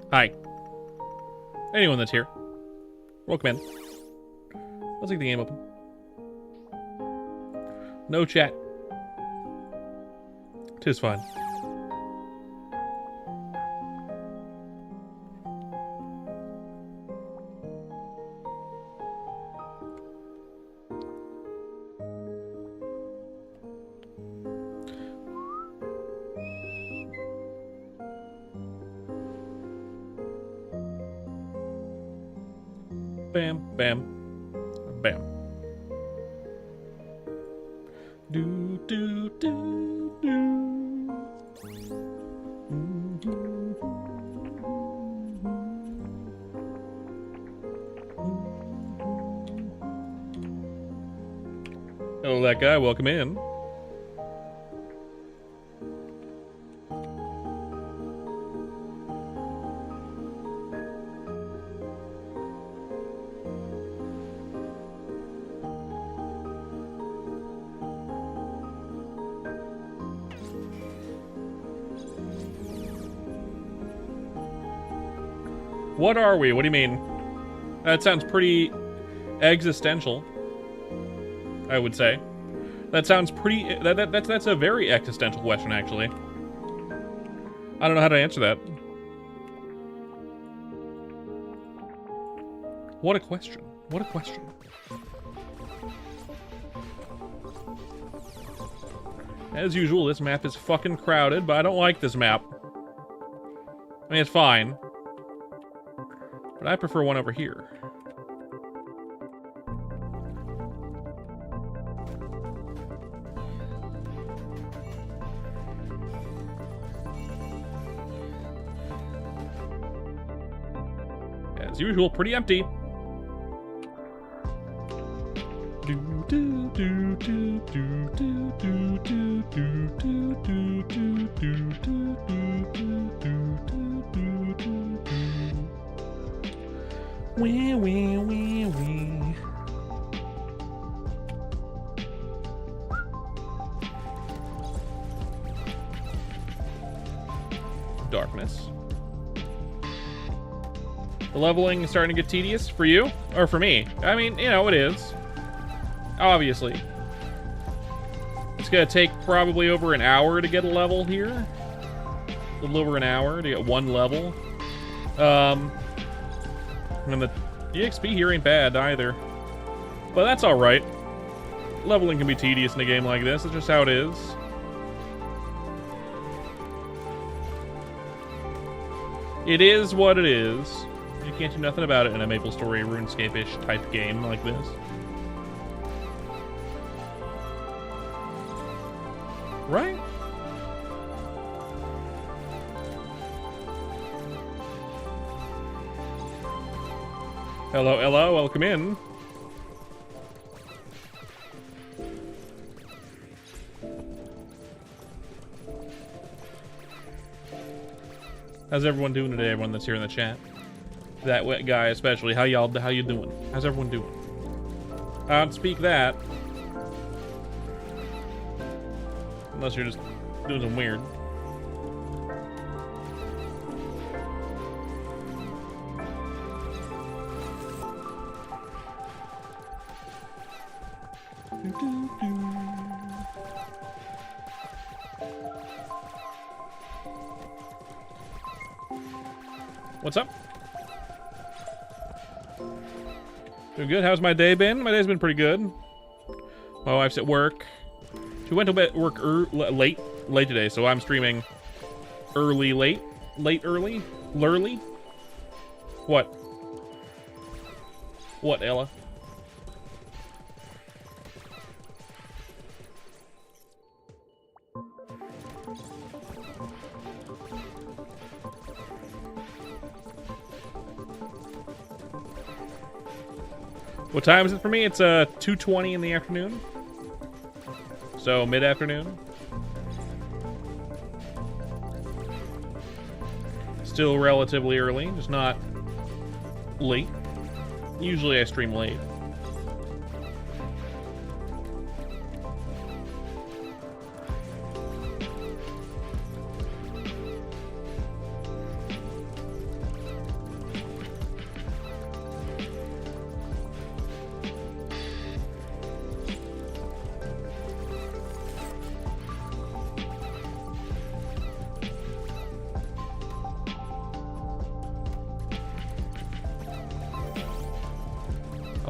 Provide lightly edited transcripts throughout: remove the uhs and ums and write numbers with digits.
Hi. Anyone that's here. Welcome in. Let's leave the game open. No chat. 'Tis fine. Bam, bam, bam. Do, do, do, do. Hello, that guy. Welcome in. What are we? What do you mean? That sounds pretty existential, I would say. That sounds pretty... That's a very existential question, actually. I don't know how to answer that. What a question. What a question. As usual, this map is fucking crowded, but I don't like this map. I mean, it's fine. But I prefer one over here. As usual, pretty empty. Wee, wee, wee, wee. Darkness. The leveling is starting to get tedious for you, or for me. I mean, you know, it is. Obviously. It's gonna take probably over an hour to get a level here. A little over an hour to get one level. And the EXP here ain't bad either. But that's alright. Leveling can be tedious in a game like this. It's just how it is. It is what it is. You can't do nothing about it in a MapleStory RuneScape-ish type game like this. Right? Hello, hello, welcome in. How's everyone doing today, everyone that's here in the chat? That wet guy especially, how you doing? How's everyone doing? I don't speak that. Unless you're just doing some weird. What's up? Doing good. How's my day been? My day's been pretty good. My wife's at work. She went to bed work late today, so I'm streaming early, late, early, lurly. What? What, Ella? What time is it for me? It's 2:20 in the afternoon. So mid-afternoon. Still relatively early, just not late. Usually I stream late.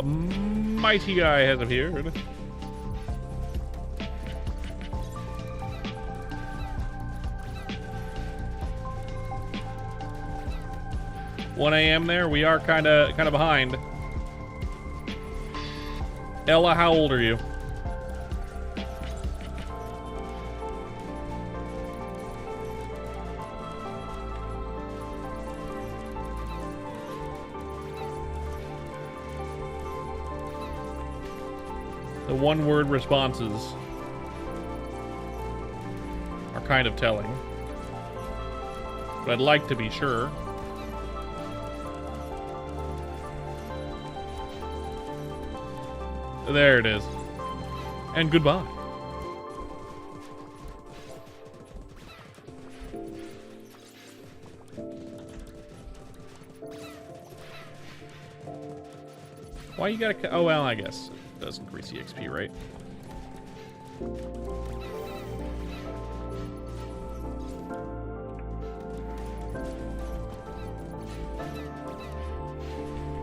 mighty guy has appeared. $1 a.m. there. We are kind of behind. Ella, how old are you? The one-word responses are kind of telling. But I'd like to be sure. There it is. And goodbye. Why you gotta... Oh, well, I guess it does increase EXP, right?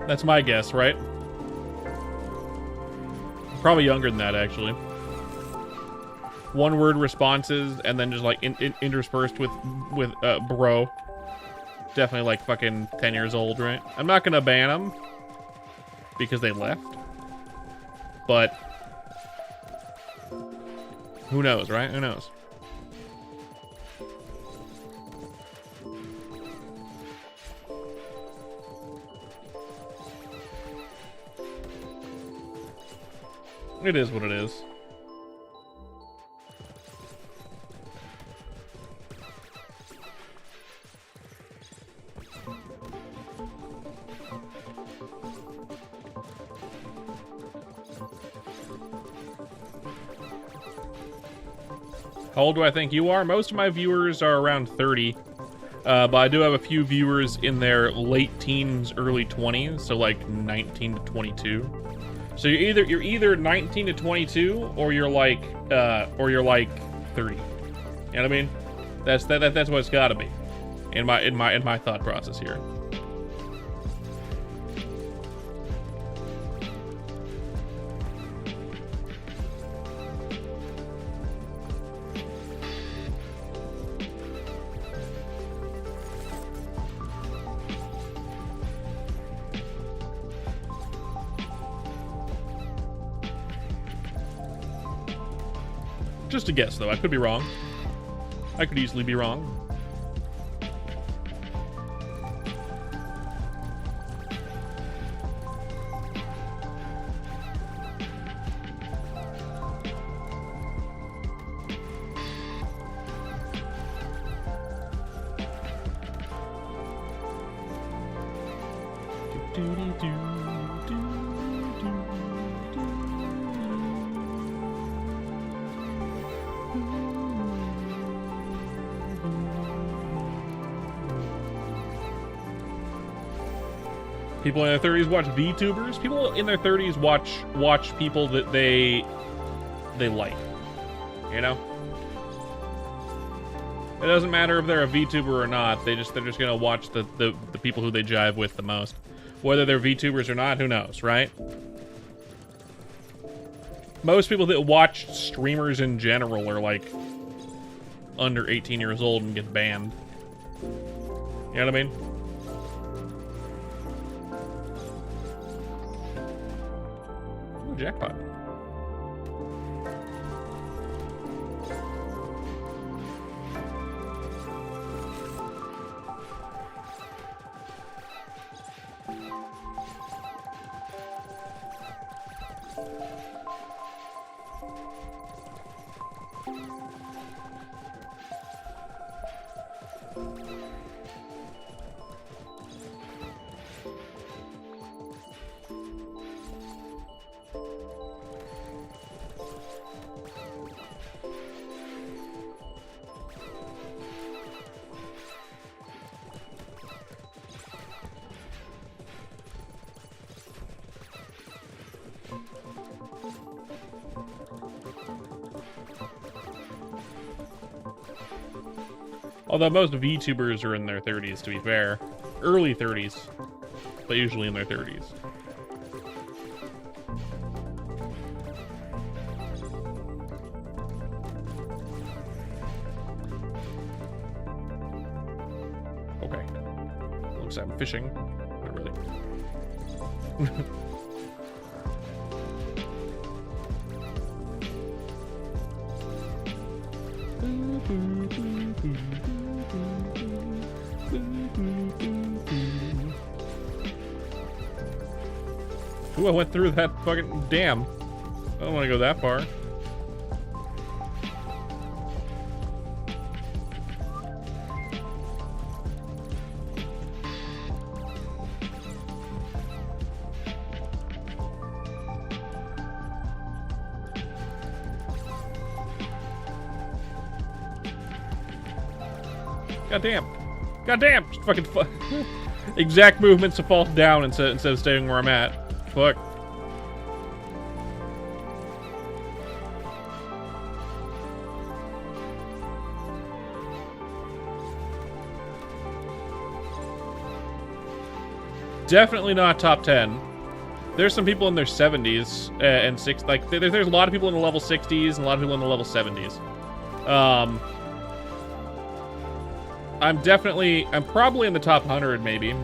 That's my guess, right? Probably younger than that, actually. One-word responses, and then just, like, interspersed with bro. Definitely, like, fucking 10 years old, right? I'm not gonna ban them, because they left. But who knows, right? Who knows? It is what it is. How old do I think you are? Most of my viewers are around 30. But I do have a few viewers in their late teens, early 20s, so like 19 to 22. So you're either 19 to 22 or you're like 30. You know what I mean? That's what it's got to be in my thought process here. Just a guess, though. I could be wrong. I could easily be wrong. People in their 30s watch VTubers. People in their 30s watch people that they like. You know? It doesn't matter if they're a VTuber or not. They're just gonna watch the people who they jive with the most. Whether they're VTubers or not, who knows, right? Most people that watch streamers in general are like under 18 years old and get banned. You know what I mean? Ooh, jackpot. Although most VTubers are in their 30s, to be fair. Early 30s, but usually in their 30s. because I'm fishing. Not really. Ooh, I went through that fucking dam. I don't want to go that far. Goddamn. Goddamn! Just fucking exact movements to fall down instead of staying where I'm at. Fuck. Definitely not top 10. There's some people in their 70s and like there's a lot of people in the level 60s and a lot of people in the level 70s. I'm probably in the top 100 maybe,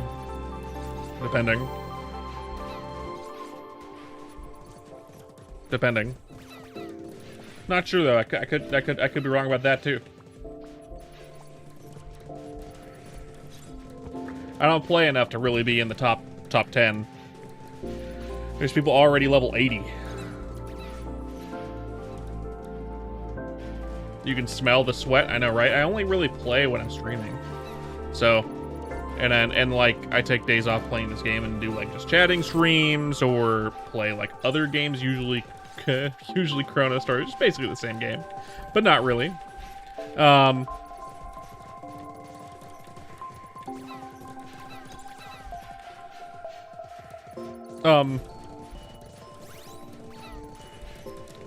depending. Not sure though. I could be wrong about that too. I don't play enough to really be in the top 10. There's people already level 80. You can smell the sweat. I know, right? I only really play when I'm streaming. So, and like I take days off playing this game and do like just chatting streams or play like other games, usually Chrono Star. It's basically the same game, but not really. What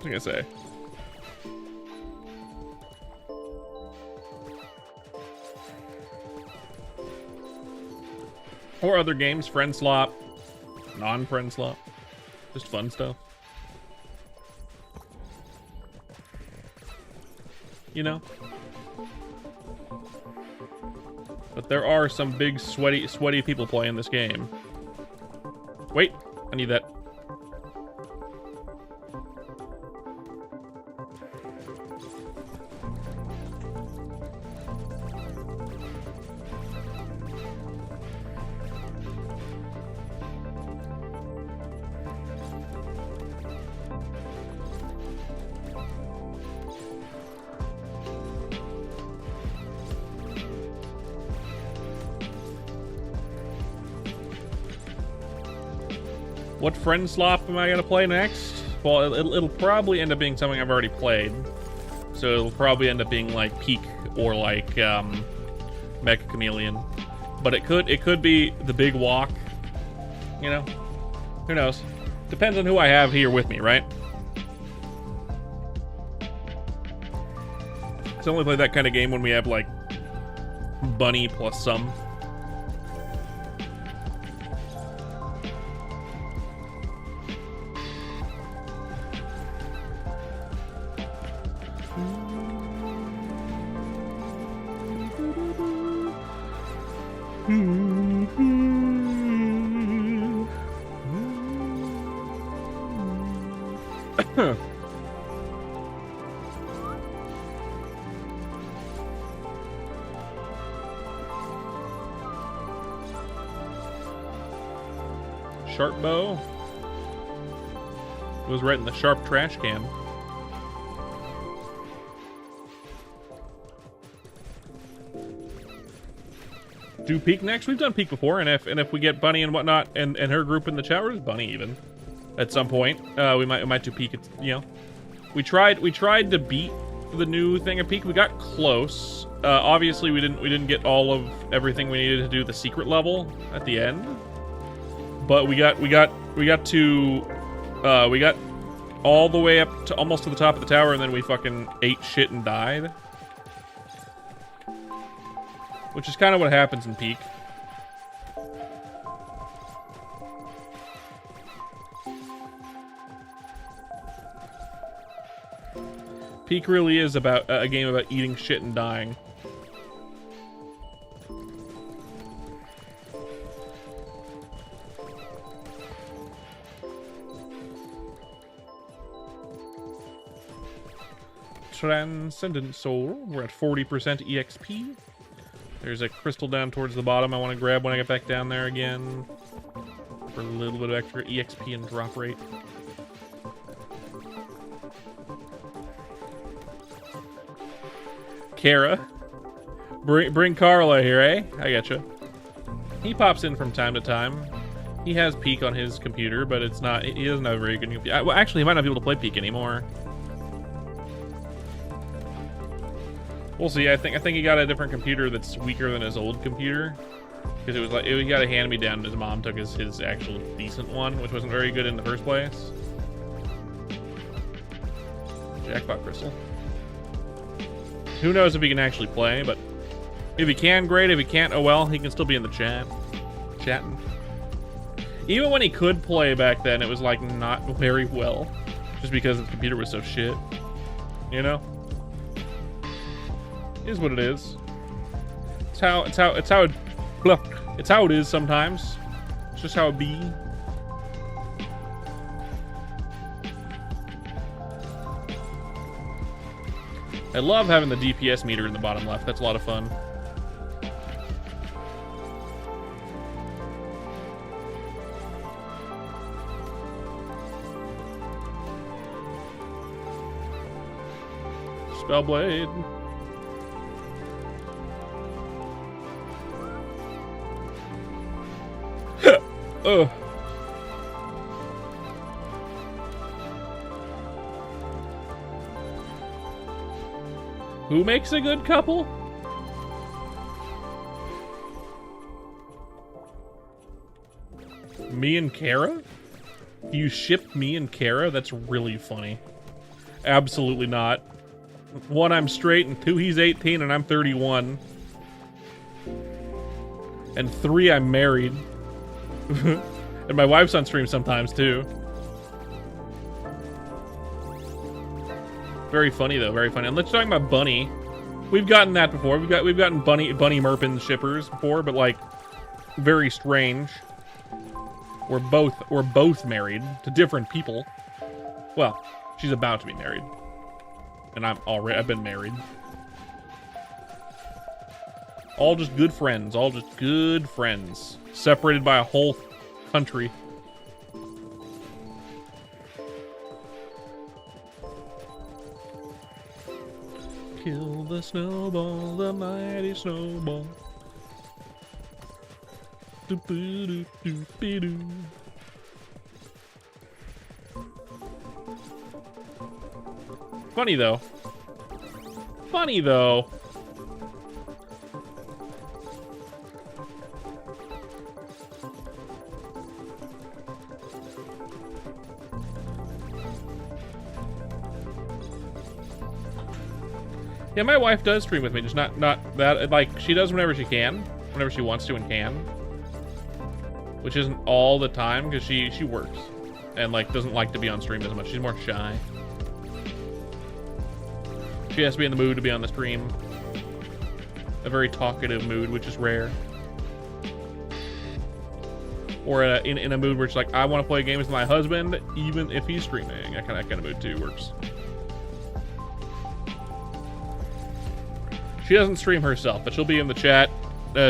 was I gonna say? Or other games, friend slop, non-friend slop, just fun stuff. You know? But there are some big sweaty people playing this game. Wait, I need that. What friend slop am I gonna play next? Well, it'll probably end up being something I've already played. So it'll probably end up being like Peak or like Mecha Chameleon. But it could be the Big Walk. You know? Who knows? Depends on who I have here with me, right? So I only play that kind of game when we have like Bunny plus some. Sharp bow. It was right in the sharp trash can. Do Peak next? We've done Peak before, and if we get Bunny and whatnot, and her group in the chat, or just Bunny even, at some point, we might do Peak. You know, we tried to beat the new thing at Peak. We got close. Obviously, we didn't get all of everything we needed to do the secret level at the end. But we got all the way up to almost to the top of the tower, and then we fucking ate shit and died. Which is kind of what happens in Peak. Peak really is about a game about eating shit and dying. Transcendent Soul. We're at 40% EXP. There's a crystal down towards the bottom I want to grab when I get back down there again. For a little bit of extra EXP and drop rate. Kara. Bring Carla here, eh? I getcha. He pops in from time to time. He has Peak on his computer, but it's not. He doesn't have a very good computer. Well, actually, he might not be able to play Peak anymore. We'll see. I think he got a different computer that's weaker than his old computer, because it was like he got a hand-me-down, and his mom took his actual decent one, which wasn't very good in the first place. Jackpot crystal. Who knows if he can actually play, but if he can, great. If he can't, oh well. He can still be in the chat, chatting. Even when he could play back then, it was like not very well, just because the computer was so shit. You know, it is what it is. It's how it is sometimes. It's just how it be. I love having the DPS meter in the bottom left. That's a lot of fun. Spellblade. Ugh. Who makes a good couple? Me and Kara? You ship me and Kara? That's really funny. Absolutely not. One, I'm straight, and two, he's 18 and I'm 31. And three, I'm married. And my wife's on stream sometimes too. Very funny though, very funny. And let's talk about Bunny. We've gotten that before. We've gotten Bunny Merpin shippers before, but like very strange. We're both married to different people. Well, she's about to be married. And I've been married. All just good friends. All just good friends. Separated by a whole country. Kill the snowball, the mighty snowball. Do-boo-doo-doo-be-doo. Funny though. Funny though. Yeah, my wife does stream with me, just not that, like, she does whenever she can, whenever she wants to and can. Which isn't all the time, because she works. And, like, doesn't like to be on stream as much. She's more shy. She has to be in the mood to be on the stream. A very talkative mood, which is rare. Or in a mood where it's like, I want to play games with my husband, even if he's streaming. That kind of mood, too, works. She doesn't stream herself, but she'll be in the chat.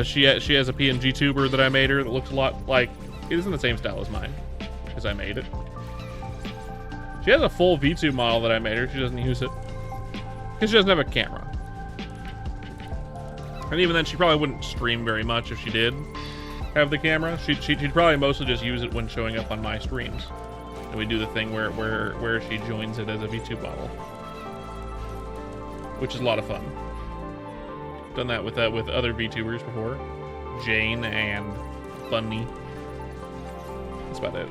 She has a PNG tuber that I made her that looks a lot like... It isn't the same style as mine, because I made it. She has a full V2 model that I made her. She doesn't use it. Because she doesn't have a camera. And even then, she probably wouldn't stream very much if she did have the camera. She'd probably mostly just use it when showing up on my streams. And we do the thing where she joins it as a V2 model. Which is a lot of fun. Done that with other VTubers before. Jane and Bunny. That's about it.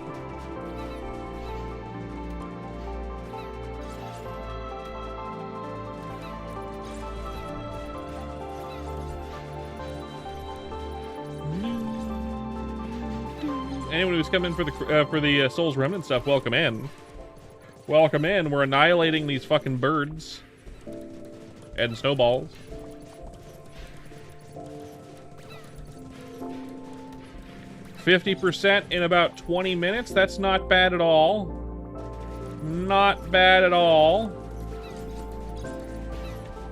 Anyone who's come in for the Souls Remnant stuff, welcome in. Welcome in. We're annihilating these fucking birds and snowballs. %, in about 20 minutes. That's not bad at all. Not bad at all.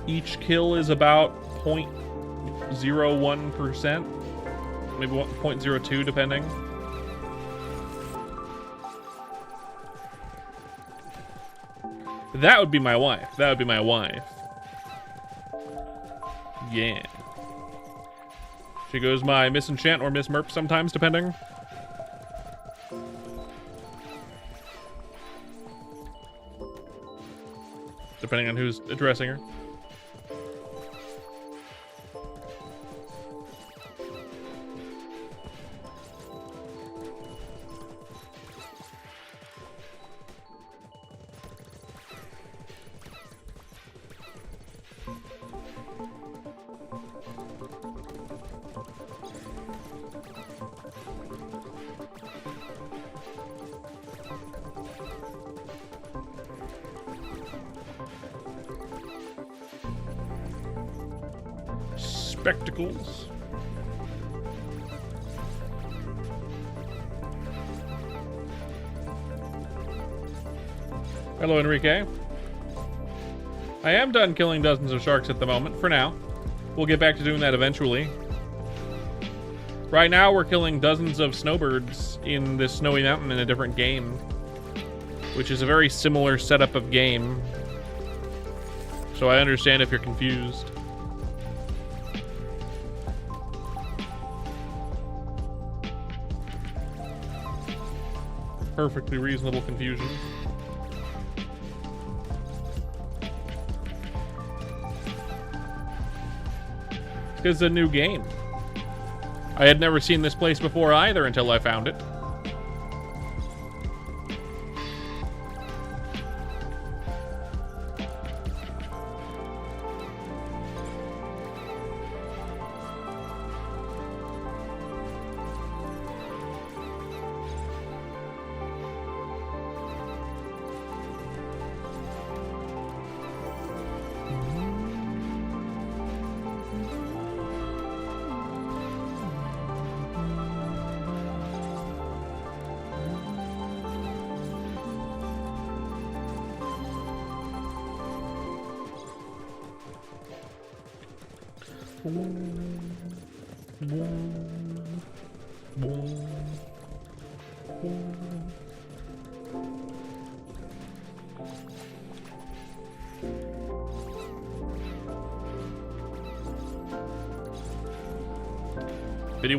Each kill is about 0.01%, maybe 0.02 depending. That would be my wife. That would be my wife. Yeah. She goes my Miss Enchant or Miss Merp sometimes, depending. Depending on who's addressing her. Spectacles. Hello, Enrique. I am done killing dozens of sharks at the moment, for now. We'll get back to doing that eventually. Right now, we're killing dozens of snowbirds in this snowy mountain in a different game, which is a very similar setup of game. So I understand if you're confused. Perfectly reasonable confusion. It's a new game. I had never seen this place before either until I found it.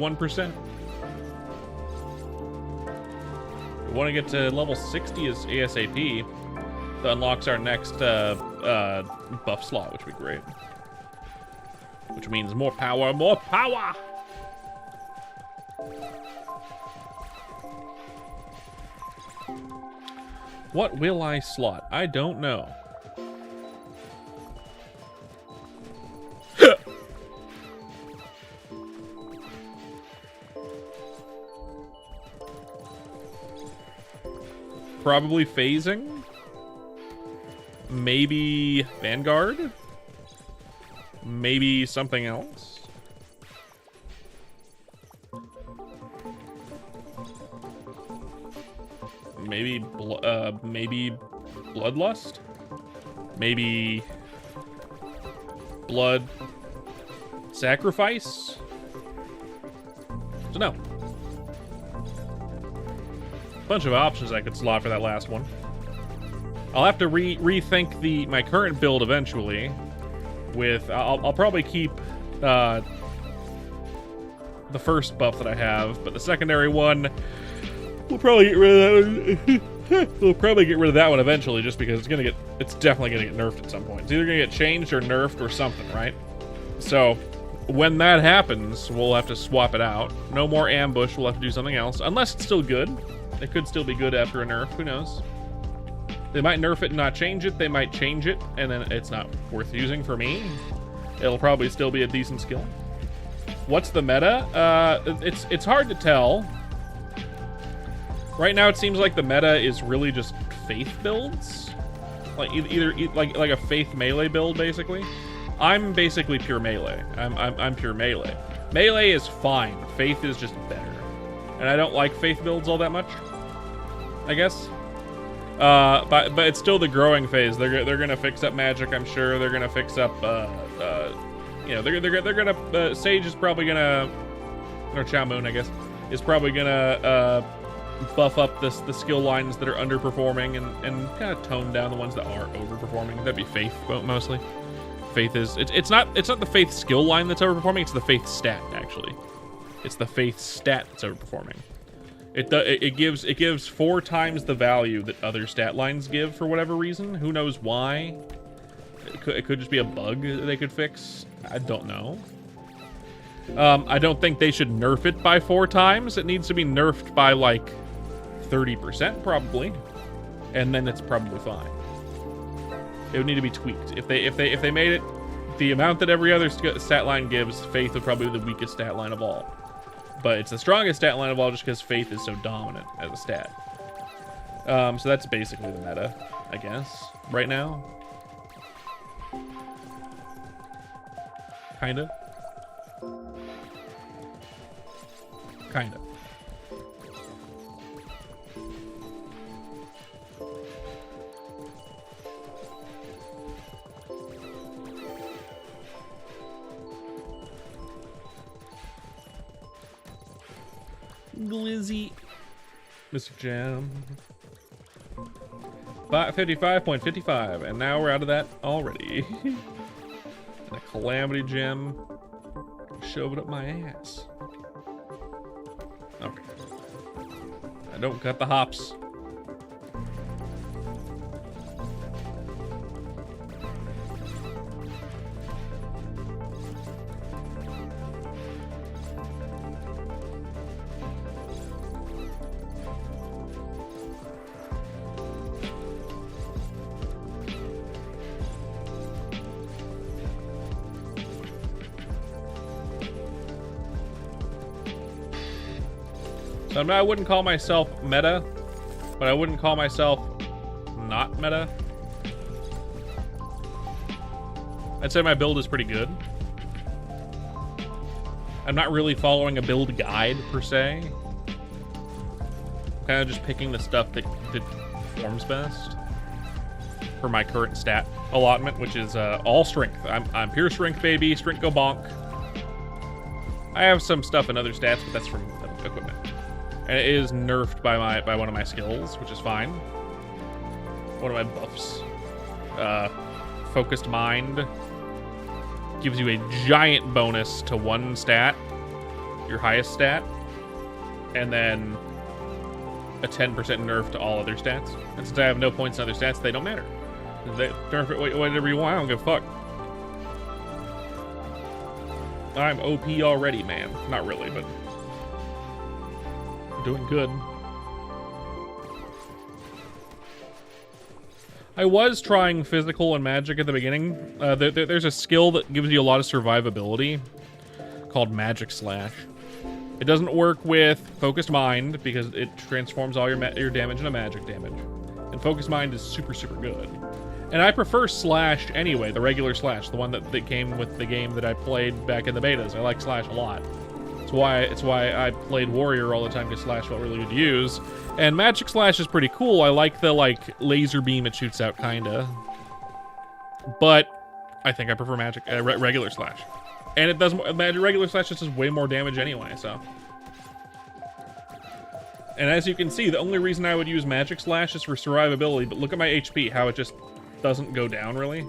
%. We want to get to level 60 as ASAP. That unlocks our next buff slot, which would be great. Which means more power, more power! What will I slot? I don't know. Probably phasing. Maybe Vanguard. Maybe something else. Maybe Bloodlust. Maybe Blood Sacrifice. So no. Bunch of options I could slot for that last one. I'll have to rethink my current build eventually. With I'll probably keep the first buff that I have, but the secondary one we'll probably get rid of that one. We'll probably get rid of that one eventually, just because it's definitely gonna get nerfed at some point. It's either gonna get changed or nerfed or something, right? So when that happens, we'll have to swap it out. No more ambush. We'll have to do something else, unless it's still good. It could still be good after a nerf. Who knows? They might nerf it and not change it. They might change it, and then it's not worth using for me. It'll probably still be a decent skill. What's the meta? It's hard to tell. Right now, it seems like the meta is really just faith builds, like either a faith melee build, basically. I'm basically pure melee. I'm pure melee. Melee is fine. Faith is just better, and I don't like faith builds all that much, I guess. But it's still the growing phase. They're gonna fix up magic, I'm sure. They're gonna fix up, you know, they're gonna, Sage is probably gonna, or Chow Moon, I guess, is probably gonna, buff up the skill lines that are underperforming and kind of tone down the ones that are overperforming. That'd be Faith, mostly. Faith is, it's not the Faith skill line that's overperforming, it's the Faith stat, actually. It's the Faith stat that's overperforming. It gives 4 times the value that other stat lines give for whatever reason. Who knows why? It could just be a bug that they could fix. I don't know. I don't think they should nerf it by 4 times. It needs to be nerfed by like 30% probably, and then it's probably fine. It would need to be tweaked. If they made it the amount that every other stat line gives, Faith would probably be the weakest stat line of all. But it's the strongest stat line of all just because Faith is so dominant as a stat. So that's basically the meta, I guess, right now. Kinda. Kinda. Glizzy. Mr. Jam. 55.55, and now we're out of that already. And a Calamity Gem. Shove it up my ass. Okay. I don't cut the hops. So I wouldn't call myself meta, but I wouldn't call myself not meta. I'd say my build is pretty good. I'm not really following a build guide, per se. Kind of just picking the stuff that performs best for my current stat allotment, which is all strength. I'm pure strength, baby. Strength go bonk. I have some stuff in other stats, but that's from equipment. And it is nerfed by one of my skills, which is fine. One of my buffs. Focused Mind gives you a giant bonus to one stat, your highest stat, and then a 10% nerf to all other stats. And since I have no points in other stats, they don't matter. They nerf it whatever you want, I don't give a fuck. I'm OP already, man. Not really, but doing good. I was trying physical and magic at the beginning. There's a skill that gives you a lot of survivability called Magic Slash. It doesn't work with Focused Mind because it transforms all your damage into magic damage. And Focused Mind is super, super good. And I prefer Slash anyway, the regular Slash, the one that came with the game that I played back in the betas. I like Slash a lot. It's why I played Warrior all the time, because Slash felt really good to use. And Magic Slash is pretty cool. I like the laser beam it shoots out, kinda. But I think I prefer regular Slash. And it does regular Slash just does way more damage anyway, so. And as you can see, the only reason I would use Magic Slash is for survivability, but look at my HP, how it just doesn't go down really.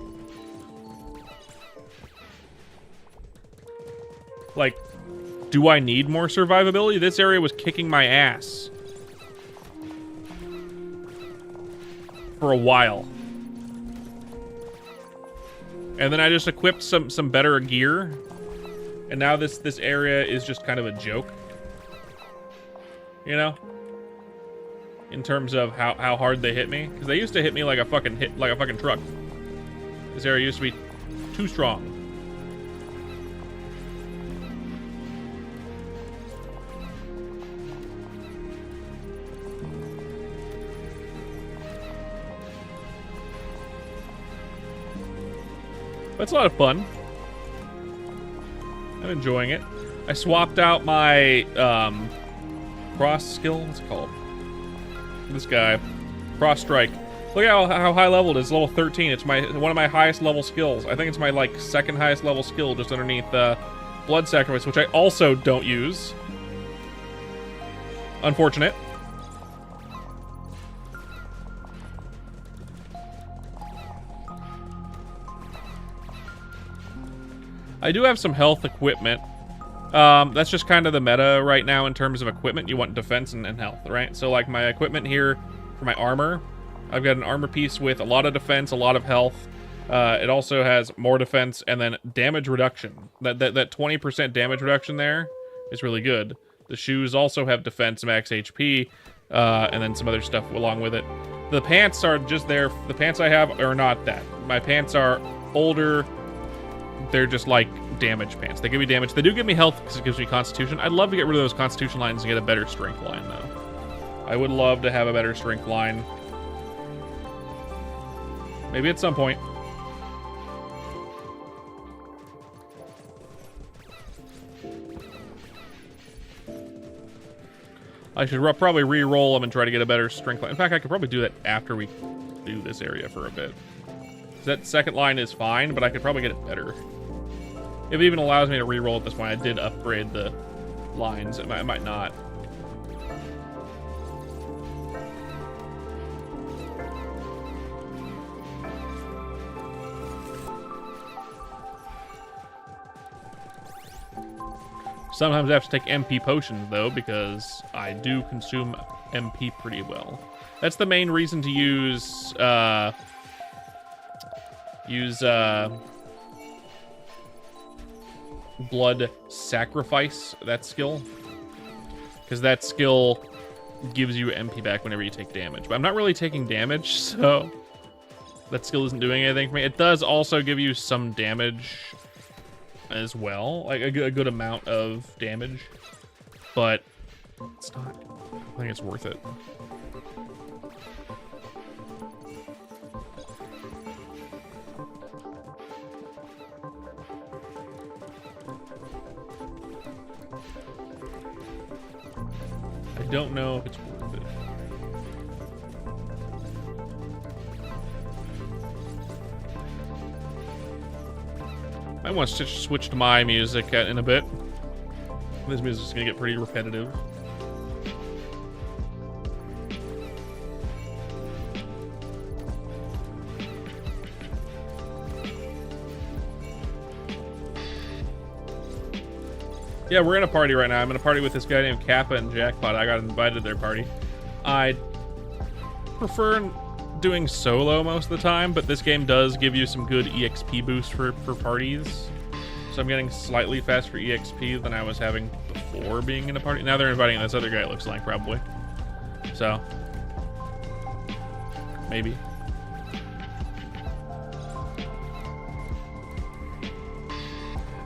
Like, do I need more survivability? This area was kicking my ass for a while. And then I just equipped some better gear. And now this area is just kind of a joke. You know? In terms of how hard they hit me. Because they used to hit me like a fucking truck. This area used to be too strong. But it's a lot of fun. I'm enjoying it. I swapped out my cross skill. What's it called? This guy, cross strike. Look at how high level it is. Level 13. It's one of my highest level skills. I think it's my like second highest level skill, just underneath Blood Sacrifice, which I also don't use. Unfortunate. I do have some health equipment. That's just kind of the meta right now in terms of equipment. You want defense and health, right? So like my equipment here for my armor, I've got an armor piece with a lot of defense, a lot of health. It also has more defense and then damage reduction. That 20% damage reduction there is really good. The shoes also have defense, max HP, and then some other stuff along with it. The pants are just there. The pants I have are not that. My pants are older. They're just like damage pants. They give me damage. They do give me health because it gives me constitution. I'd love to get rid of those constitution lines and get a better strength line, though. I would love to have a better strength line. Maybe at some point. I should probably re-roll them and try to get a better strength line. In fact, I could probably do that after we do this area for a bit. That second line is fine, but I could probably get it better. If it even allows me to re-roll at this point, I did upgrade the lines. It might not. Sometimes I have to take MP potions, though, because I do consume MP pretty well. That's the main reason to use Blood Sacrifice, that skill. Because that skill gives you MP back whenever you take damage. But I'm not really taking damage, so that skill isn't doing anything for me. It does also give you some damage as well, like a good amount of damage, but it's not, I think it's worth it. I don't know if it's worth it. I want to switch to my music in a bit. This music's gonna get pretty repetitive. Yeah, we're in a party right now. I'm in a party with this guy named Kappa and Jackpot. I got invited to their party. I prefer doing solo most of the time, but this game does give you some good EXP boosts for parties. So I'm getting slightly faster EXP than I was having before being in a party. Now they're inviting this other guy, it looks like, probably. So, maybe.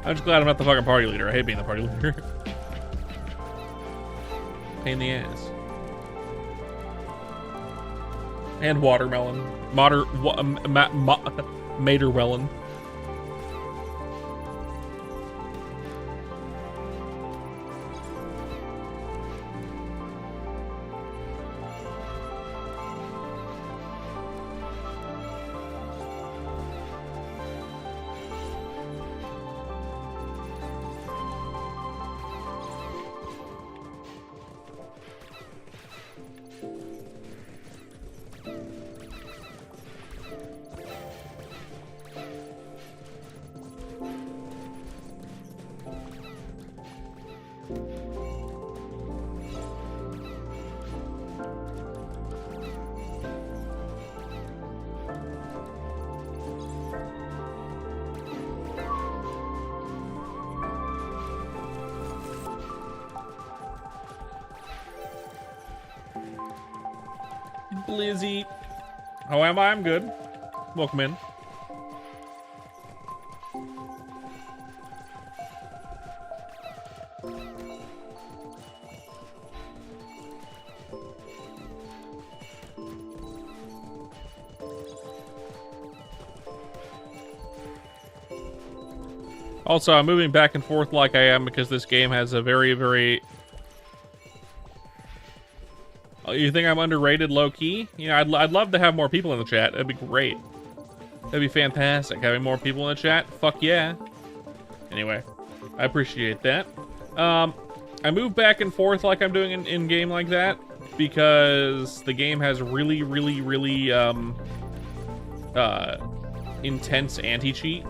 I'm just glad I'm not the fucking party leader. I hate being the party leader. Pain in the ass. And watermelon. Matermelon. Blizzy. How am I? I'm good. Welcome in. Also, I'm moving back and forth like I am because this game has a very, very Oh, you think I'm underrated low-key? You know, I'd love to have more people in the chat. That'd be great. That'd be fantastic. Having more people in the chat? Fuck yeah. Anyway, I appreciate that. I move back and forth like I'm doing in game like that because the game has really intense anti-cheat.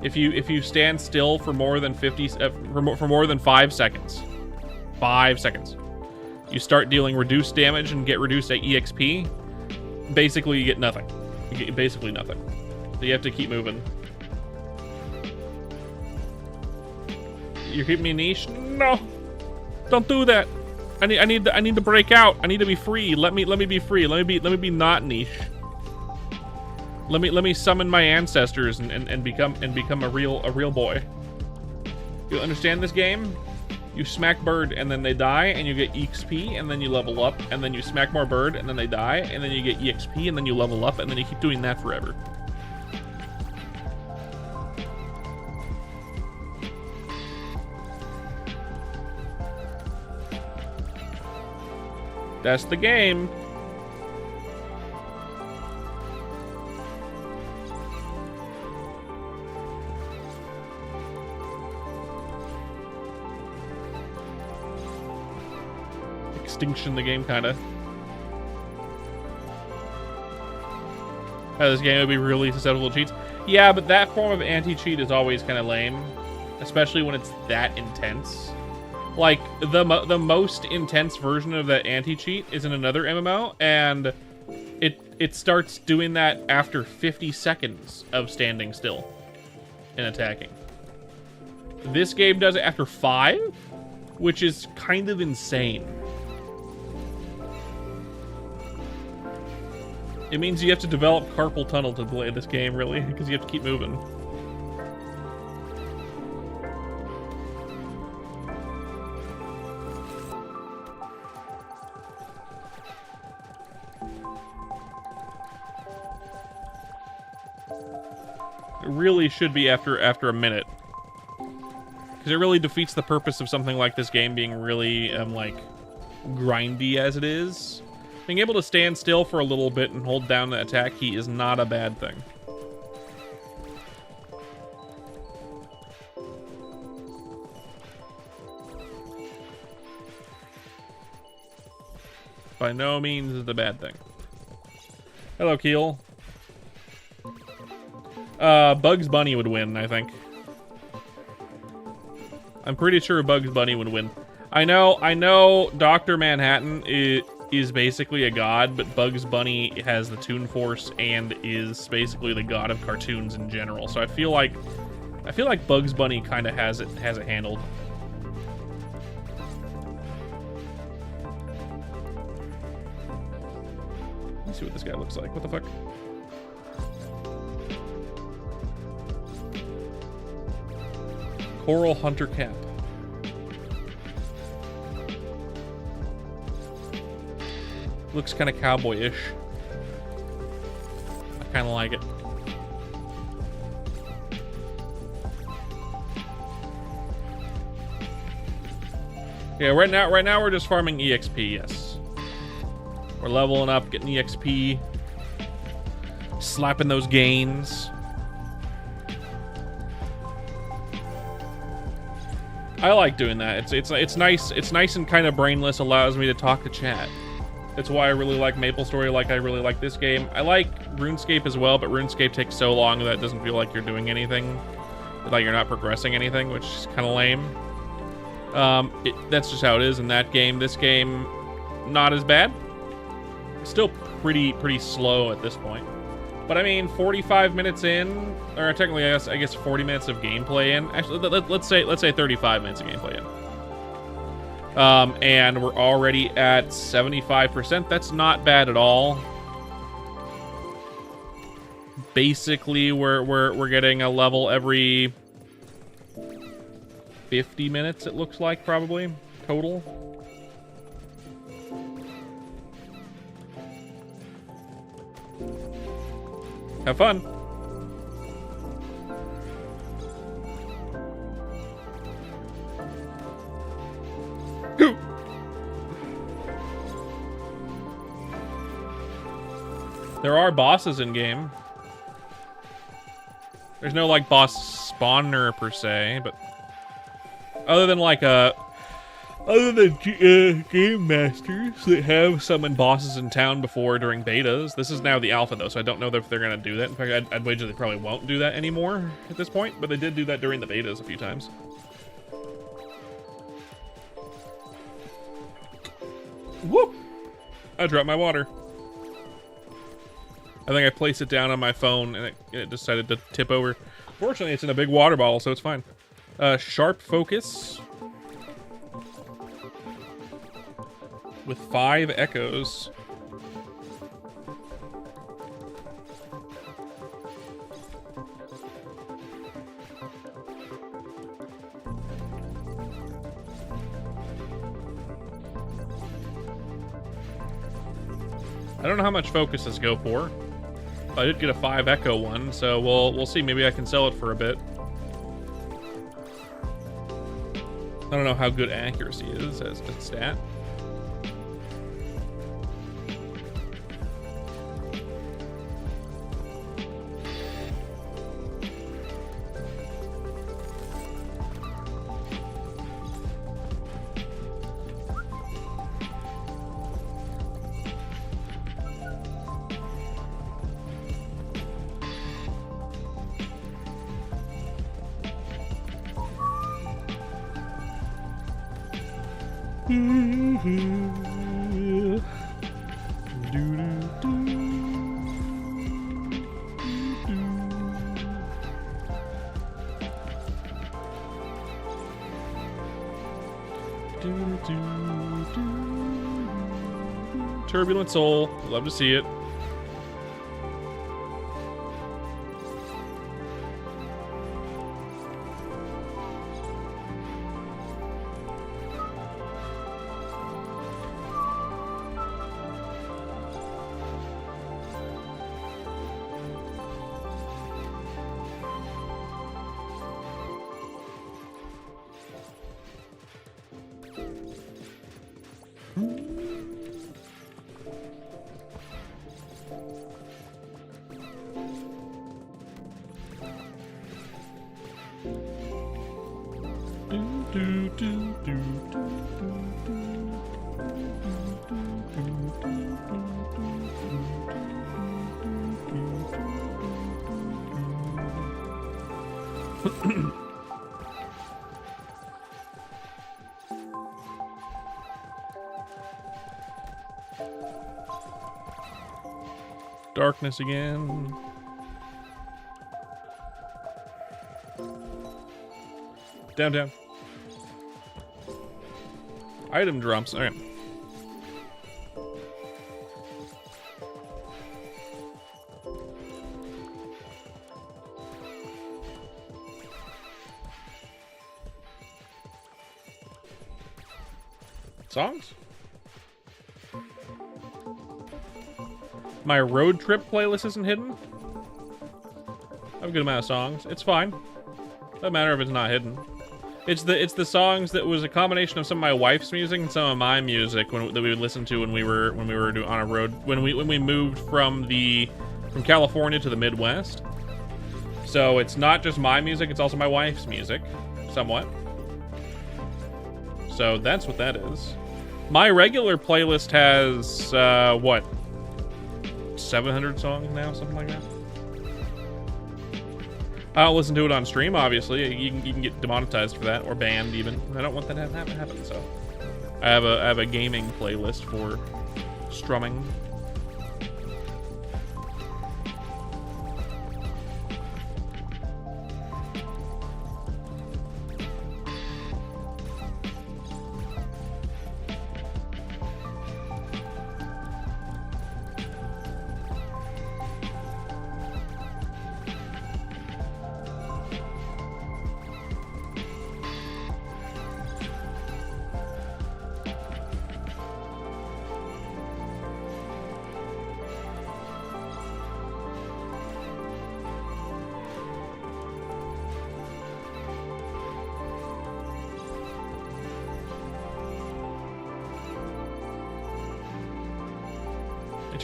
If you stand still for more than 5 seconds, 5 seconds, you start dealing reduced damage and get reduced EXP. Basically, you get nothing. You get basically nothing. So you have to keep moving. You're keeping me niche? No, don't do that. I need to break out. I need to be free. Let me be free. Let me be not niche. Let me summon my ancestors and become a real boy. You understand this game? You smack bird and then they die and you get EXP and then you level up and then you smack more bird and then they die and then you get EXP and then you level up and then you keep doing that forever. That's the game. Extinction the game, kinda. This game would be really susceptible to cheats. Yeah, but that form of anti-cheat is always kind of lame, especially when it's that intense. Like, the most intense version of that anti-cheat is in another MMO, and it starts doing that after 50 seconds of standing still and attacking. This game does it after 5, which is kind of insane. It means you have to develop carpal tunnel to play this game, really, because you have to keep moving. It really should be after a minute, because it really defeats the purpose of something like this game being really like grindy as it is. Being able to stand still for a little bit and hold down the attack key is not a bad thing. By no means is it a bad thing. Hello, Keel. Bugs Bunny would win, I think. I'm pretty sure Bugs Bunny would win. I know Dr. Manhattan is basically a god, but Bugs Bunny has the Toon Force and is basically the god of cartoons in general. So I feel like Bugs Bunny kind of has it handled. Let's see what this guy looks like. What the fuck? Coral Hunter Cap. Looks kind of cowboy-ish. I kind of like it. Yeah, right now we're just farming EXP, yes. We're leveling up, getting EXP, slapping those gains. I like doing that. It's nice. It's nice and kind of brainless. Allows me to talk to chat. That's why I really like MapleStory, like I really like this game. I like RuneScape as well, but RuneScape takes so long that it doesn't feel like you're doing anything. Like you're not progressing anything, which is kind of lame. That's just how it is in that game. This game, not as bad. Still pretty slow at this point. But I mean, 45 minutes in, or technically I guess 40 minutes of gameplay in. Actually, let's say 35 minutes of gameplay in. And we're already at 75%. That's not bad at all. Basically, we're getting a level every 50 minutes, it looks like, probably, total. Have fun. There are bosses in game. There's no like boss spawner per se, but other than like game masters that have summoned bosses in town before during betas. This is now the alpha though, so I don't know if they're gonna do that. In fact, I'd wager they probably won't do that anymore at this point, but they did do that during the betas a few times. Whoop! I dropped my water. I think I placed it down on my phone and it decided to tip over. Fortunately, it's in a big water bottle, so it's fine. Sharp focus. With 5 echoes. I don't know how much focuses go for. I did get a 5 echo one, so we'll see. Maybe I can sell it for a bit. I don't know how good accuracy is as a stat. Turbulent Soul, love to see it. Darkness again. Down. Item drops. All right. Songs? My road trip playlist isn't hidden. I have a good amount of songs. It's fine. Doesn't matter if it's not hidden. It's the songs that was a combination of some of my wife's music and some of my music that we would listen to when we were on a road when we moved from California to the Midwest. So it's not just my music; it's also my wife's music, somewhat. So that's what that is. My regular playlist has what? 700 songs now, something like that. I don't listen to it on stream, obviously. You can get demonetized for that, or banned even. I don't want that to happen, so I have a gaming playlist for strumming.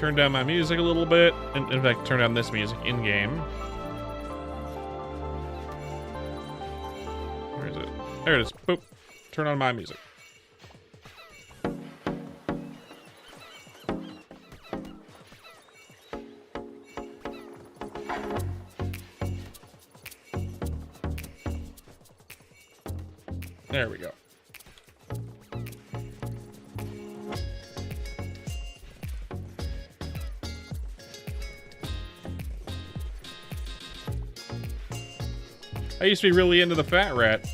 turn down my music a little bit. In fact, turn down this music in-game. Where is it? There it is. Boop. Turn on my music. There we go. I used to be really into the Fat Rat.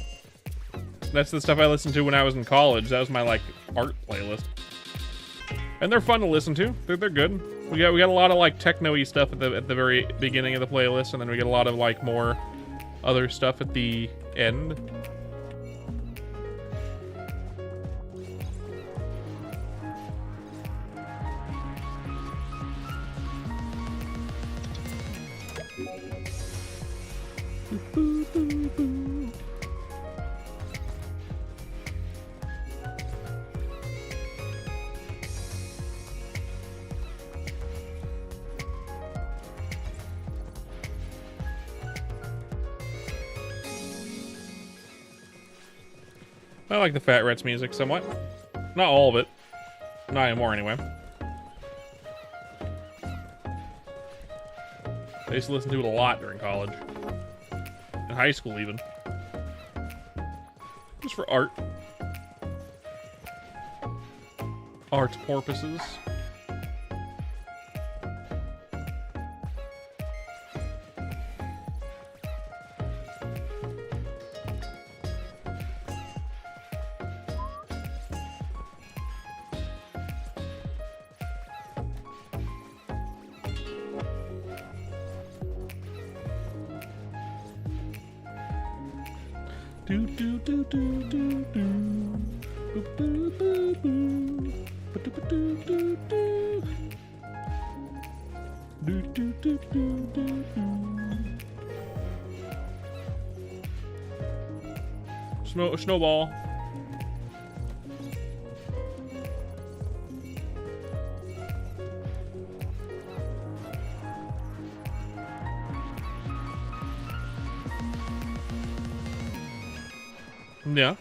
That's the stuff I listened to when I was in college. That was my, like, art playlist. And they're fun to listen to. They're good. We got a lot of, like, techno-y stuff at the very beginning of the playlist, and then we get a lot of, like, more other stuff at the end. I like the Fat Rat's music somewhat. Not all of it. Not anymore, anyway. I used to listen to it a lot during college. In high school, even. Just for art. Art purposes. Do do do do do do. Boop doo boo boo. Ba do ba do do do. Do do do do do do. Snowball. Yeah.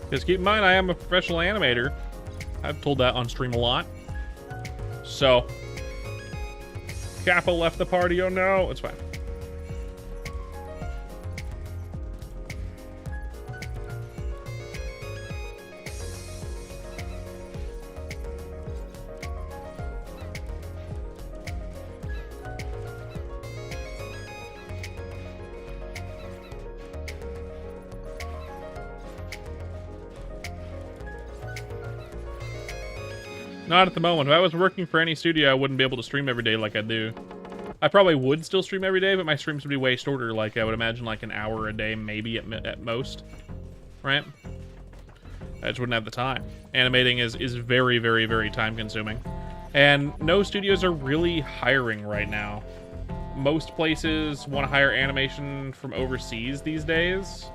Because keep in mind, I am a professional animator. I've told that on stream a lot. So, Kappa left the party. Oh no, it's fine. Not at the moment. If I was working for any studio, I wouldn't be able to stream every day like I do. I probably would still stream every day, but my streams would be way shorter. Like, I would imagine like an hour a day, maybe at most. Right? I just wouldn't have the time. Animating is very, very, very time consuming. And no studios are really hiring right now. Most places want to hire animation from overseas these days.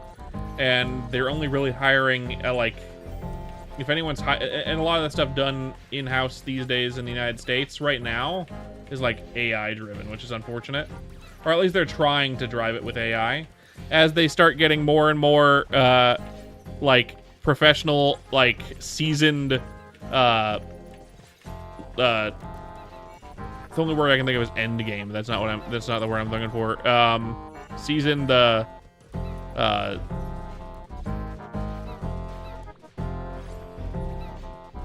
And they're only really hiring like... If anyone's and a lot of the stuff done in-house these days in the United States right now is like AI driven, which is unfortunate. Or at least they're trying to drive it with AI. As they start getting more and more like professional, like seasoned the only word I can think of is end game. That's not the word I'm looking for. Seasoned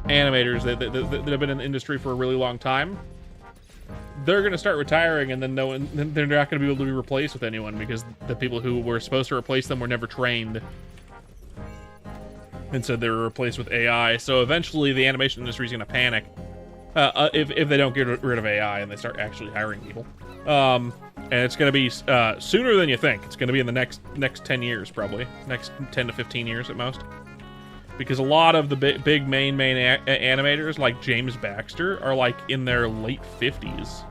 animators that have been in the industry for a really long time, they're going to start retiring, and then they're not going to be able to be replaced with anyone because the people who were supposed to replace them were never trained, and so they were replaced with AI. So eventually, the animation industry is going to panic if they don't get rid of AI and they start actually hiring people. And it's going to be sooner than you think. It's going to be in the next 10 years, probably next 10 to 15 years at most. Because a lot of the big main animators, like James Baxter, are like in their late 50s.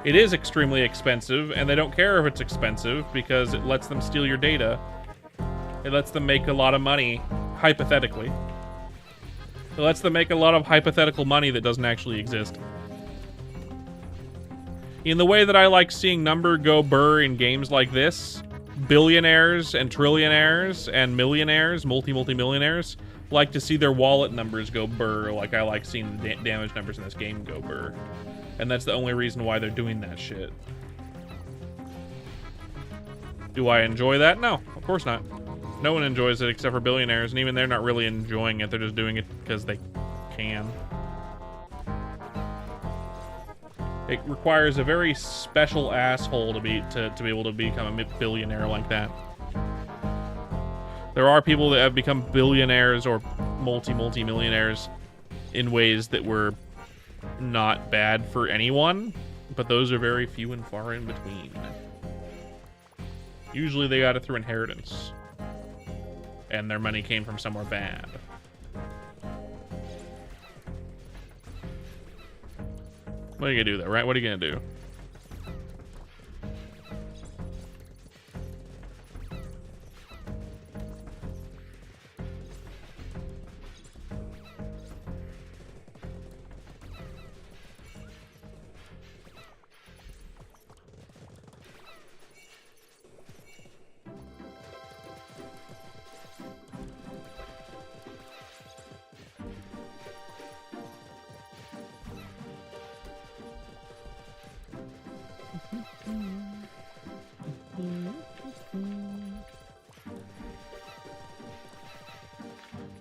It is extremely expensive, and they don't care if it's expensive because it lets them steal your data. It lets them make a lot of money, hypothetically. It lets them make a lot of hypothetical money that doesn't actually exist. In the way that I like seeing number go burr in games like this, billionaires and trillionaires and millionaires, multi-millionaires, like to see their wallet numbers go burr, like I like seeing the damage numbers in this game go burr. And that's the only reason why they're doing that shit. Do I enjoy that? No, of course not. No one enjoys it except for billionaires, and even they're not really enjoying it. They're just doing it because they can. It requires a very special asshole to be able to become a billionaire like that. There are people that have become billionaires or multi-millionaires in ways that were not bad for anyone, but those are very few and far in between. Usually they got it through inheritance, and their money came from somewhere bad. What are you gonna do though, right? What are you gonna do?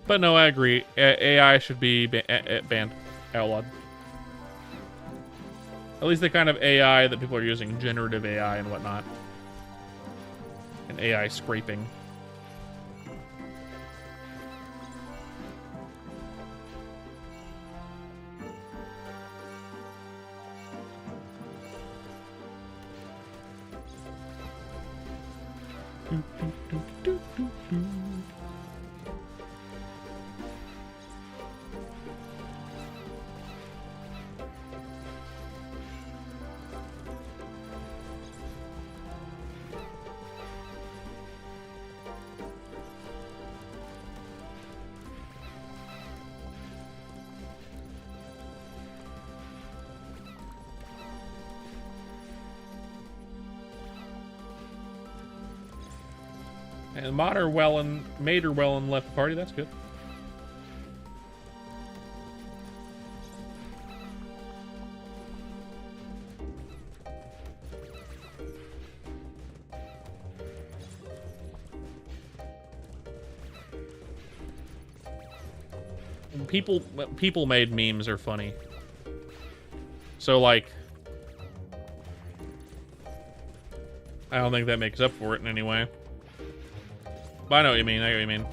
But no, I agree. AI should be banned, outlawed. At least the kind of AI that people are using, generative AI and whatnot. And AI scraping. And Mater Wellen left the party. That's good. People made memes are funny. So like, I don't think that makes up for it in any way. But I know what you mean. I know what you mean.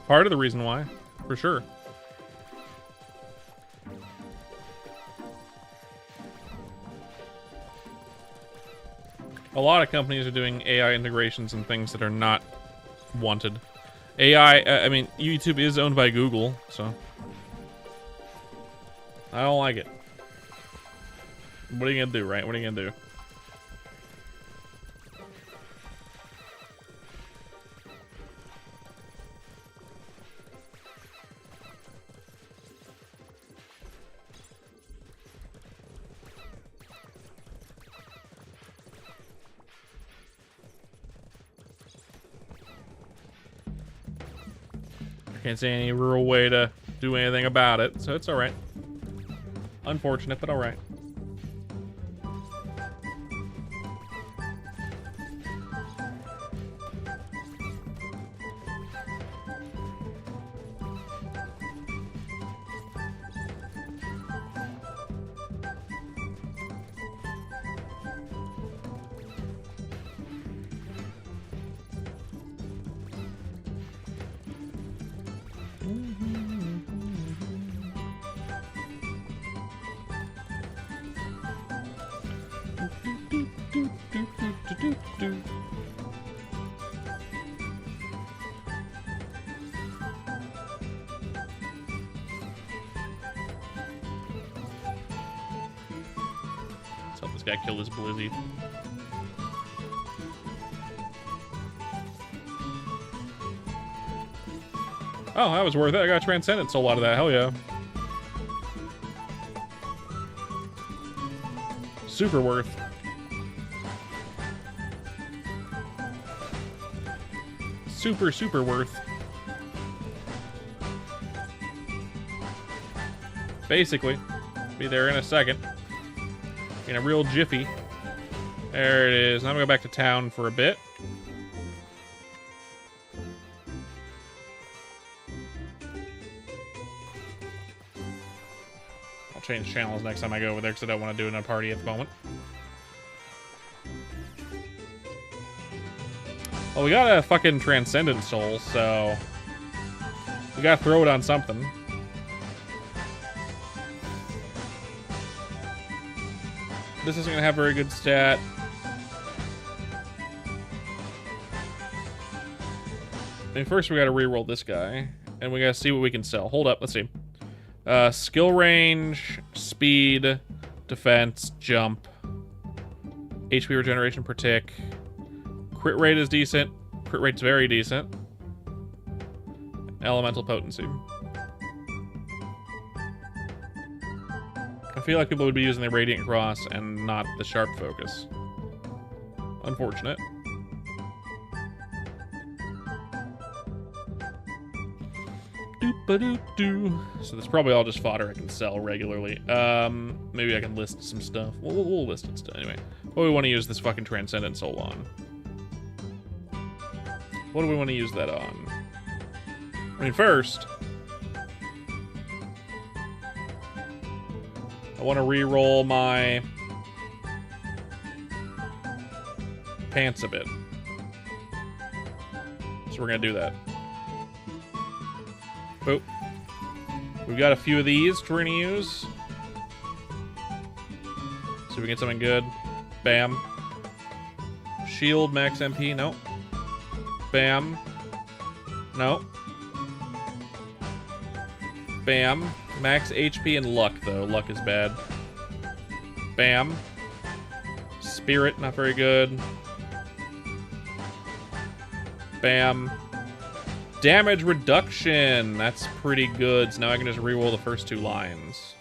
Part of the reason why, for sure. A lot of companies are doing AI integrations and things that are not wanted. AI, I mean, YouTube is owned by Google, so I don't like it. What are you gonna do, right? What are you gonna do? Can't see any real way to do anything about it, so it's alright. Unfortunate, but alright. do. Let's help this guy kill this Blizzy. Oh, that was worth it. I got Transcendent Soul out of that. Hell yeah. Super worth. Super, super worth. Basically. Be there in a second. In a real jiffy. There it is. Now I'm gonna go back to town for a bit. I'll change channels next time I go over there because I don't want to do it in a party at the moment. Well, we got a fucking Transcendent Soul, so we gotta throw it on something. This isn't gonna have very good stat. I mean, first we gotta reroll this guy, and we gotta see what we can sell. Hold up, let's see. Skill range, speed, defense, jump, HP regeneration per tick. Crit rate is decent. Crit rate's very decent. Elemental potency. I feel like people would be using the Radiant Cross and not the Sharp Focus. Unfortunate. Doop-a-doop-doo. So that's probably all just fodder I can sell regularly. Maybe I can list some stuff. We'll list it still. Anyway, what do we want to use this fucking Transcendent Soul on? What do we want to use that on? I mean, first, I want to re-roll my pants a bit. So we're going to do that. Oh. We've got a few of these we're going to use. See if we can get something good. Bam. Shield, max MP. Nope. Bam. No. Bam. Max HP and luck, though. Luck is bad. Bam. Spirit, not very good. Bam. Damage reduction. That's pretty good. So now I can just reroll the first two lines.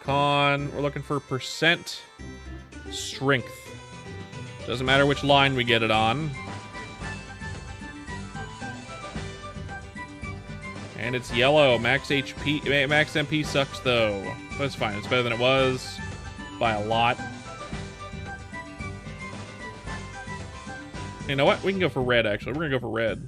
Con, we're looking for percent strength. Doesn't matter which line we get it on. And it's yellow. Max HP, max MP sucks though. But it's fine. It's better than it was by a lot. You know what? We can go for red, actually. We're gonna go for red.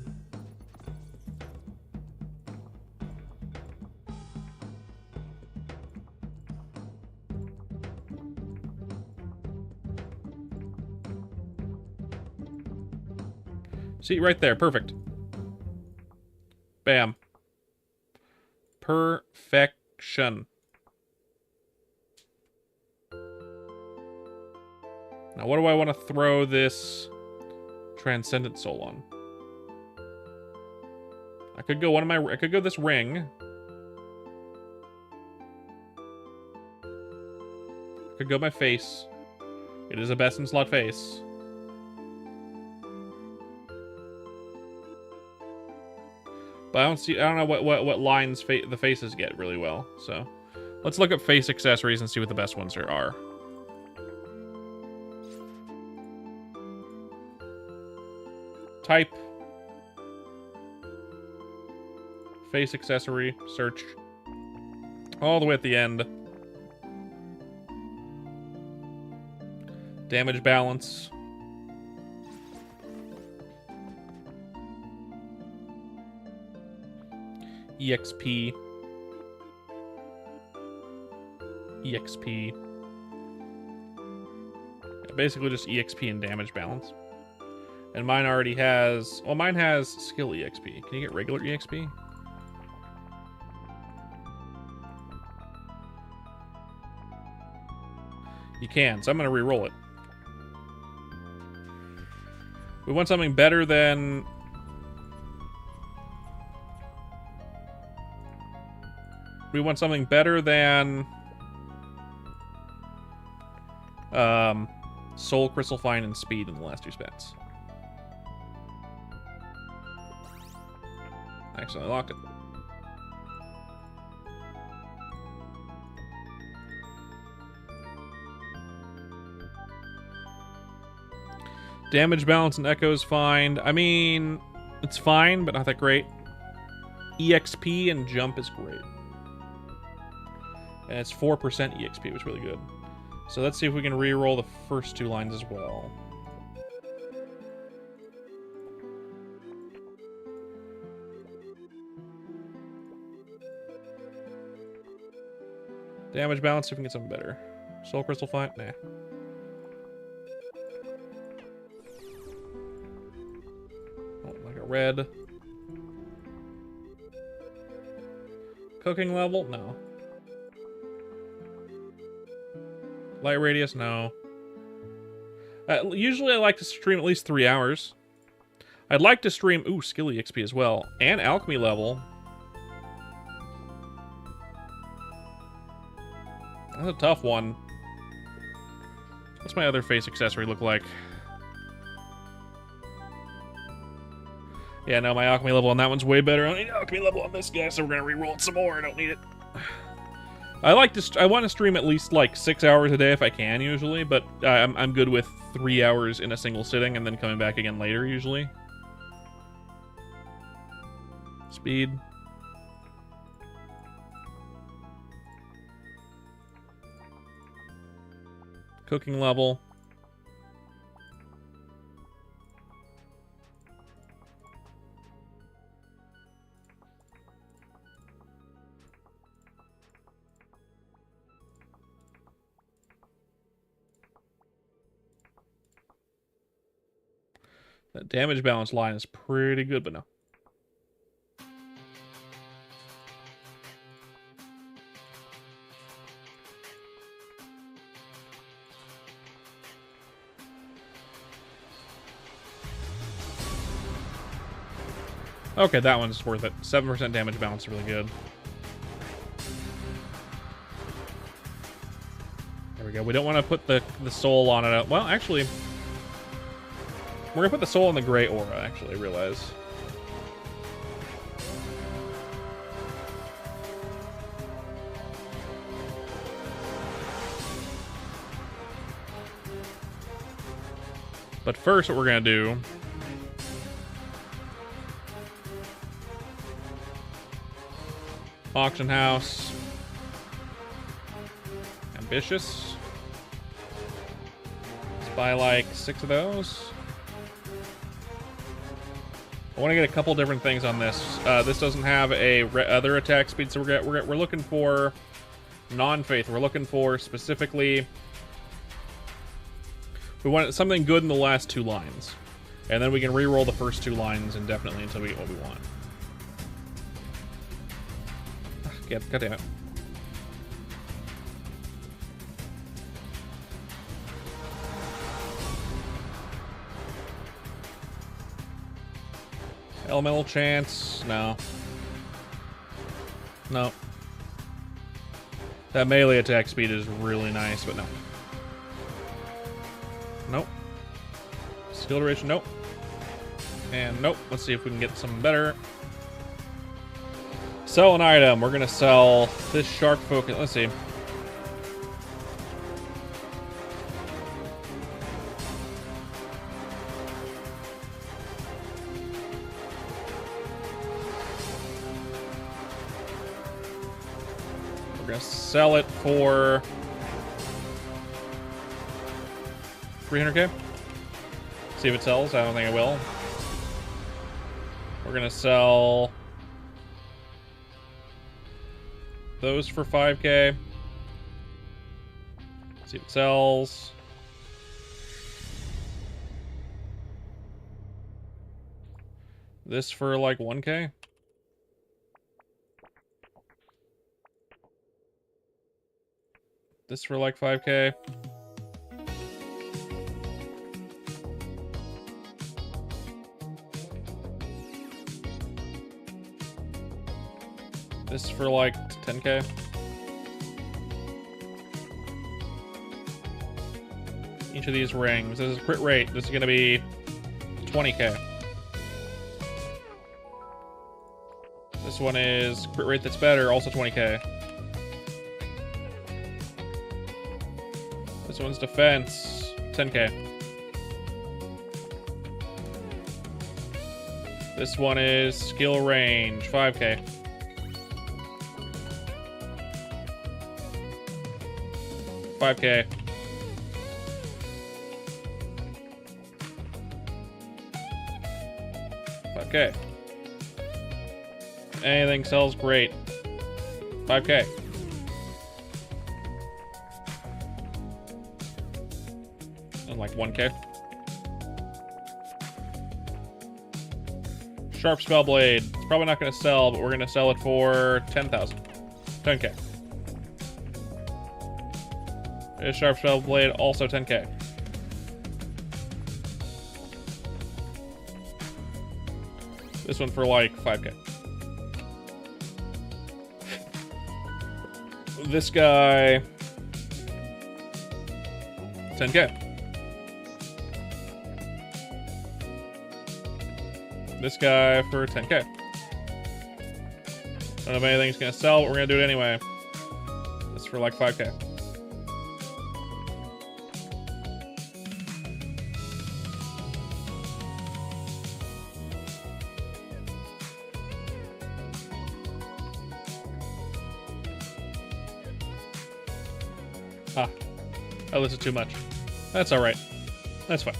See, right there. Perfect. Bam. Perfection. Now, what do I want to throw this Transcendent Soul on? I could go I could go this ring. I could go my face. It is a best in slot face. But I don't know what lines the faces get really well. So let's look up face accessories and see what the best ones are. Type. Face accessory. Search. All the way at the end. Damage balance. EXP. EXP. Yeah, basically just EXP and damage balance. And mine already has... Well, mine has skill EXP. Can you get regular EXP? You can, so I'm going to re-roll it. We want something better than... We want something better than... Soul, Crystal Fine, and Speed in the last two spins. Actually, I locked it. Damage balance and echo is fine. I mean, it's fine, but not that great. EXP and jump is great. And it's 4% EXP, which is really good. So let's see if we can re-roll the first two lines as well. Damage balance, see if we can get something better. Soul Crystal Fine? Nah. Oh, like a red. Cooking level? No. Light radius? No. Usually I like to stream at least 3 hours. I'd like to stream... Ooh, skill EXP as well. And alchemy level. That's a tough one. What's my other face accessory look like? Yeah, no, my alchemy level on that one's way better. I don't need alchemy level on this guy, so we're gonna re-roll it some more. I don't need it. I want to stream at least like 6 hours a day if I can usually, but I'm good with 3 hours in a single sitting and then coming back again later usually. Speed. Cooking level. That damage balance line is pretty good, but no. Okay, that one's worth it. 7% damage balance is really good. There we go. We don't want to put the soul on it. Well, actually... We're gonna put the soul in the gray aura, actually, I realize. But first, what we're gonna do... Auction house. Ambitious. Let's buy like 6 of those. I want to get a couple different things on this. This doesn't have a other attack speed, so we're looking for non-faith. We're looking for specifically... We want something good in the last 2 lines. And then we can re-roll the first 2 lines indefinitely until we get what we want. God damn it. Elemental chance? No. No. That melee attack speed is really nice, but no. Nope. Skill duration? Nope. And nope. Let's see if we can get something better. Sell an item. We're gonna sell this shark focus. Let's see. We're gonna sell it for 300k. See if it sells. I don't think it will. We're gonna sell those for 5k. See if it sells. This for like 1K? This for like 5K? This for like 10K? Each of these rings. This is crit rate. This is gonna be 20K. This one is crit rate that's better, also 20K. This one's defense, 10K. This one is skill range, 5K. $5K. $5K. Anything sells great. 5K. And like 1K. Sharp Spell Blade. It's probably not going to sell, but we're going to sell it for 10,000. 10K. This Sharp Spell Blade, also 10K. This one for like 5K. This guy, 10K. This guy for 10K. Don't know if anything's gonna sell, but we're gonna do it anyway. This for like 5K. Ah, oh, this is too much. That's all right. That's fine.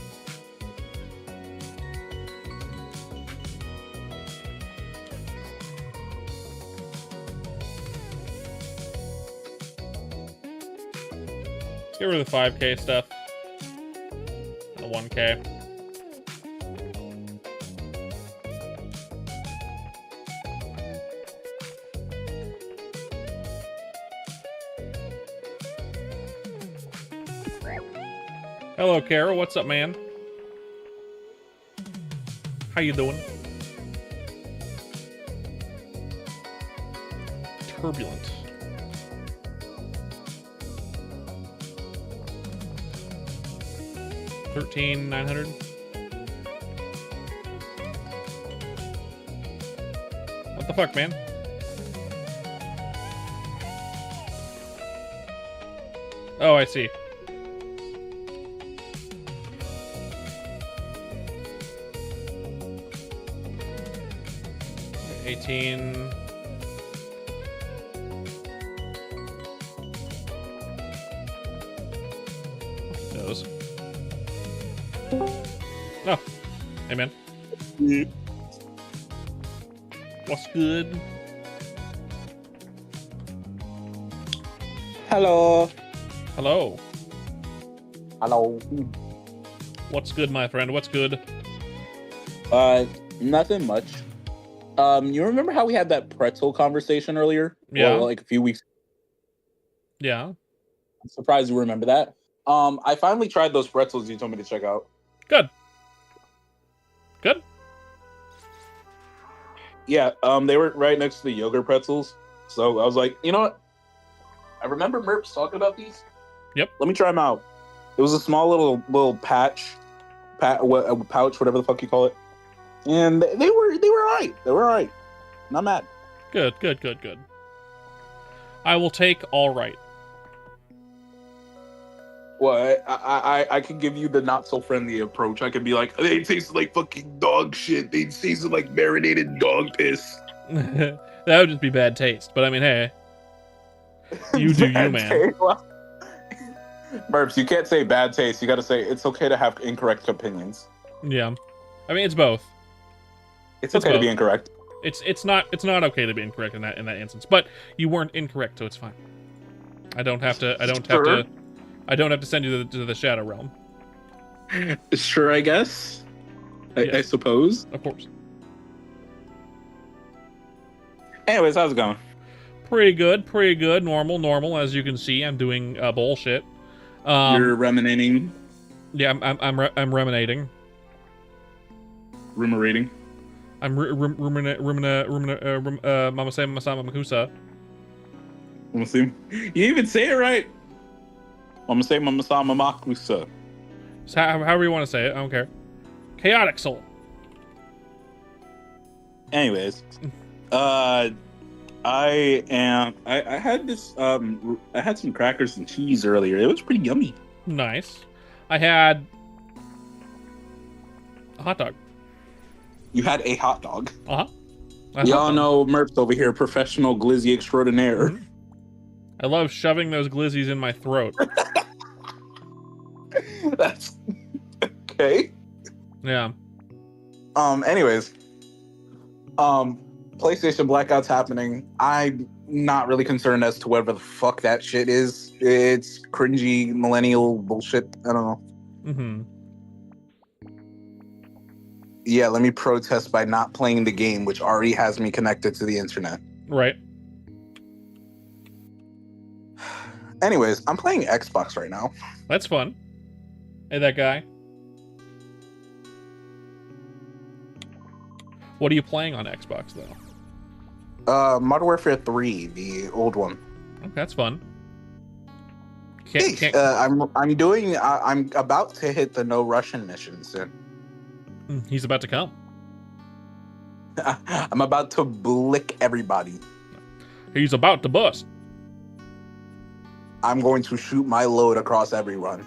Let's get rid of the 5K stuff. The 1K. Hello, Kara. What's up, man? How you doing? Turbulent. $13,900. What the fuck, man? Oh, I see. $18. Those. Oh, hey man. What's good? Hello. Hello. Hello. What's good, my friend? What's good? Nothing much. You remember how we had that pretzel conversation earlier? Yeah. Well, like a few weeks. Yeah. I'm surprised you remember that. I finally tried those pretzels you told me to check out. Good. Good. Yeah, they were right next to the yogurt pretzels. So I was like, you know what? I remember Merps talking about these. Yep. Let me try them out. It was a small little pouch, whatever the fuck you call it. And they were all right. They were all right. Not mad. Good, good, good, good. I will take all right. Well, I could give you the not so friendly approach. I could be like, they taste like fucking dog shit. They taste like marinated dog piss. That would just be bad taste. But I mean, hey, you do you, man. Burps, you can't say bad taste. You got to say it's okay to have incorrect opinions. Yeah, I mean it's both. It's okay to be incorrect. It's not okay to be incorrect in that instance. But you weren't incorrect, so it's fine. I don't have to send you to the Shadow Realm. Sure, I guess. Yes. I suppose. Of course. Anyways, how's it going? Pretty good, pretty good. Normal. As you can see, I'm doing bullshit. You're ruminating, Yeah, I'm ruminating. ruminating. I'm mama say mama sama makusa. I'm gonna see. You even say it right. I'm gonna say Mama Sama Makusa. So however you want to say it, I don't care. Chaotic soul. Anyways, I had this I had some crackers and cheese earlier. It was pretty yummy. Nice. I had a hot dog. You had a hot dog. Uh-huh. We all know Merps over here, professional glizzy extraordinaire. Mm-hmm. I love shoving those glizzies in my throat. That's okay. Yeah. Anyways, PlayStation Blackout's happening. I'm not really concerned as to whatever the fuck that shit is. It's cringy millennial bullshit. I don't know. Mm-hmm. Yeah, let me protest by not playing the game, which already has me connected to the internet. Right. Anyways, I'm playing Xbox right now. That's fun. Hey, that guy. What are you playing on Xbox, though? Modern Warfare 3, the old one. Okay, that's fun. I'm about to hit the no Russian mission soon. He's about to come. I'm about to blick everybody. He's about to bust. I'm going to shoot my load across everyone.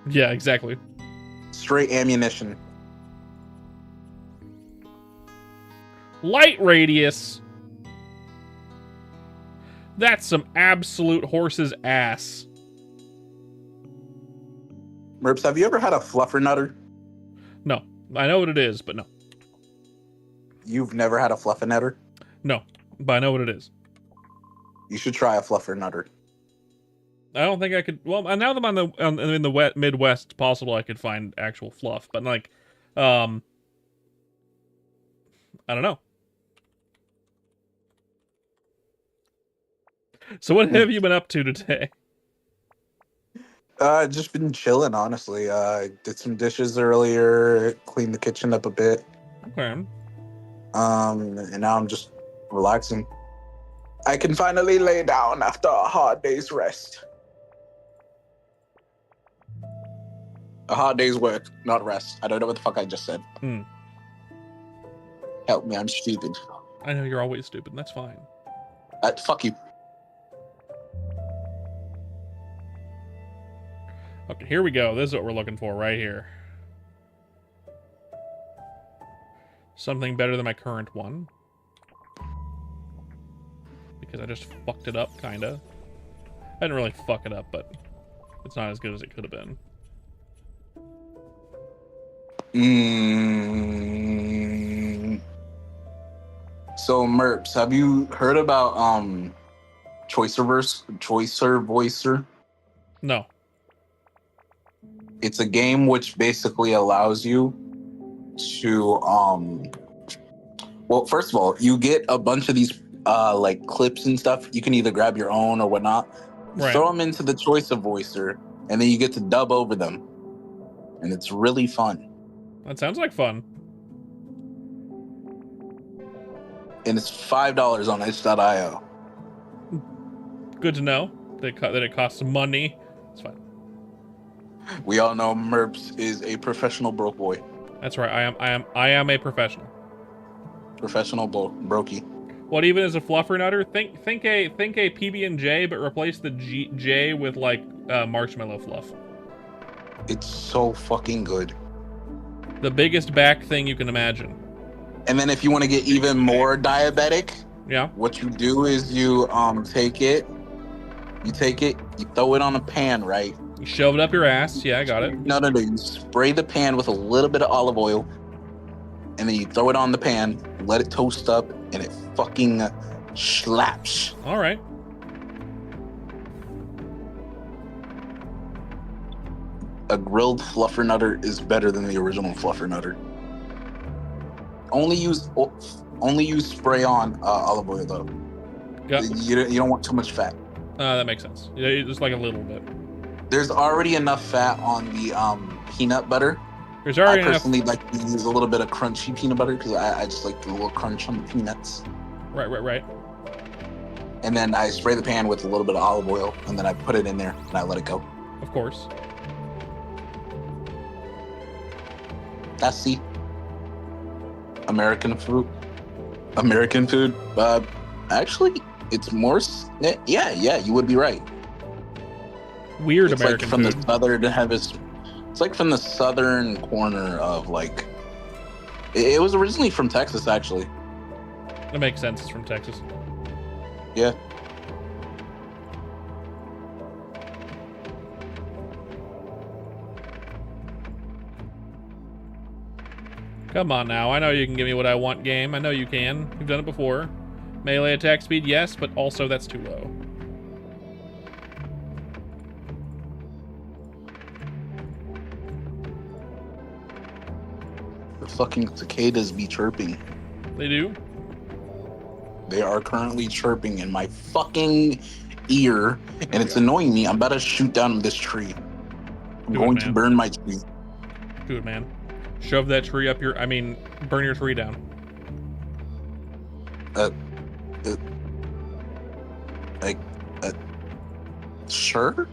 Yeah, exactly. Straight ammunition. Light radius. That's some absolute horse's ass. Merps, have you ever had a fluffernutter? No. I know what it is, but no. You've never had a fluffernutter? No, but I know what it is. You should try a fluffernutter. I don't think I could. Well, now that I'm in the Midwest, it's possible I could find actual fluff, but like, I don't know. So what have you been up to today? Just been chilling, honestly. Did some dishes earlier, cleaned the kitchen up a bit. Okay. And now I'm just relaxing. I can finally lay down after a hard day's rest. A hard day's work, not rest. I don't know what the fuck I just said. Help me, I'm stupid. I know you're always stupid, and that's fine. Fuck you. Okay, here we go. This is what we're looking for right here. Something better than my current one. Because I just fucked it up, kinda. I didn't really fuck it up, but it's not as good as it could have been. So, Merps, have you heard about Choicer Voicer? No. It's a game which basically allows you to well, first of all, you get a bunch of these like clips and stuff. You can either grab your own or whatnot. Right. Throw them into the Choicer Voicer, and then you get to dub over them, and it's really fun. That sounds like fun. And it's $5 on itch.io. Good to know that it costs money. It's fine. We all know Merps is a professional broke boy. That's right. I am a professional. Professional brokey. What even is a fluffernutter? Think a PB&J, but replace the J with like marshmallow fluff. It's so fucking good. The biggest back thing you can imagine. And then if you want to get even more diabetic, yeah, what you do is you take it, you throw it on a pan, right? You shove it up your ass. Yeah, I got it. No. You spray the pan with a little bit of olive oil, and then you throw it on the pan, let it toast up, and it fucking slaps. All right. A grilled fluffernutter is better than the original fluffernutter. Only use Only use spray on olive oil though. Got, You don't want too much fat. that makes sense. Yeah, just like a little bit. There's already enough fat on the peanut butter. There's already I enough. personally like to use a little bit of crunchy peanut butter because I just like the little crunch on the peanuts. Right. And then I spray the pan with a little bit of olive oil, and then I put it in there and I let it go. Of course. That's the American food. American food. Actually, it's more. Yeah, you would be right. Weird It's American like from food. the southern hemisphere. It's like from the southern corner of like. It was originally from Texas, actually. That makes sense. It's from Texas. Yeah. Come on now. I know you can give me what I want, game. I know you can. You've done it before. Melee attack speed, yes, but also that's too low. The fucking cicadas be chirping. They do? They are currently chirping in my fucking ear, and it's annoying me. I'm about to shoot down this tree. I'm Do it, going to man. burn my tree. Do it, man. Shove that tree up your... I mean, burn your tree down. Sure?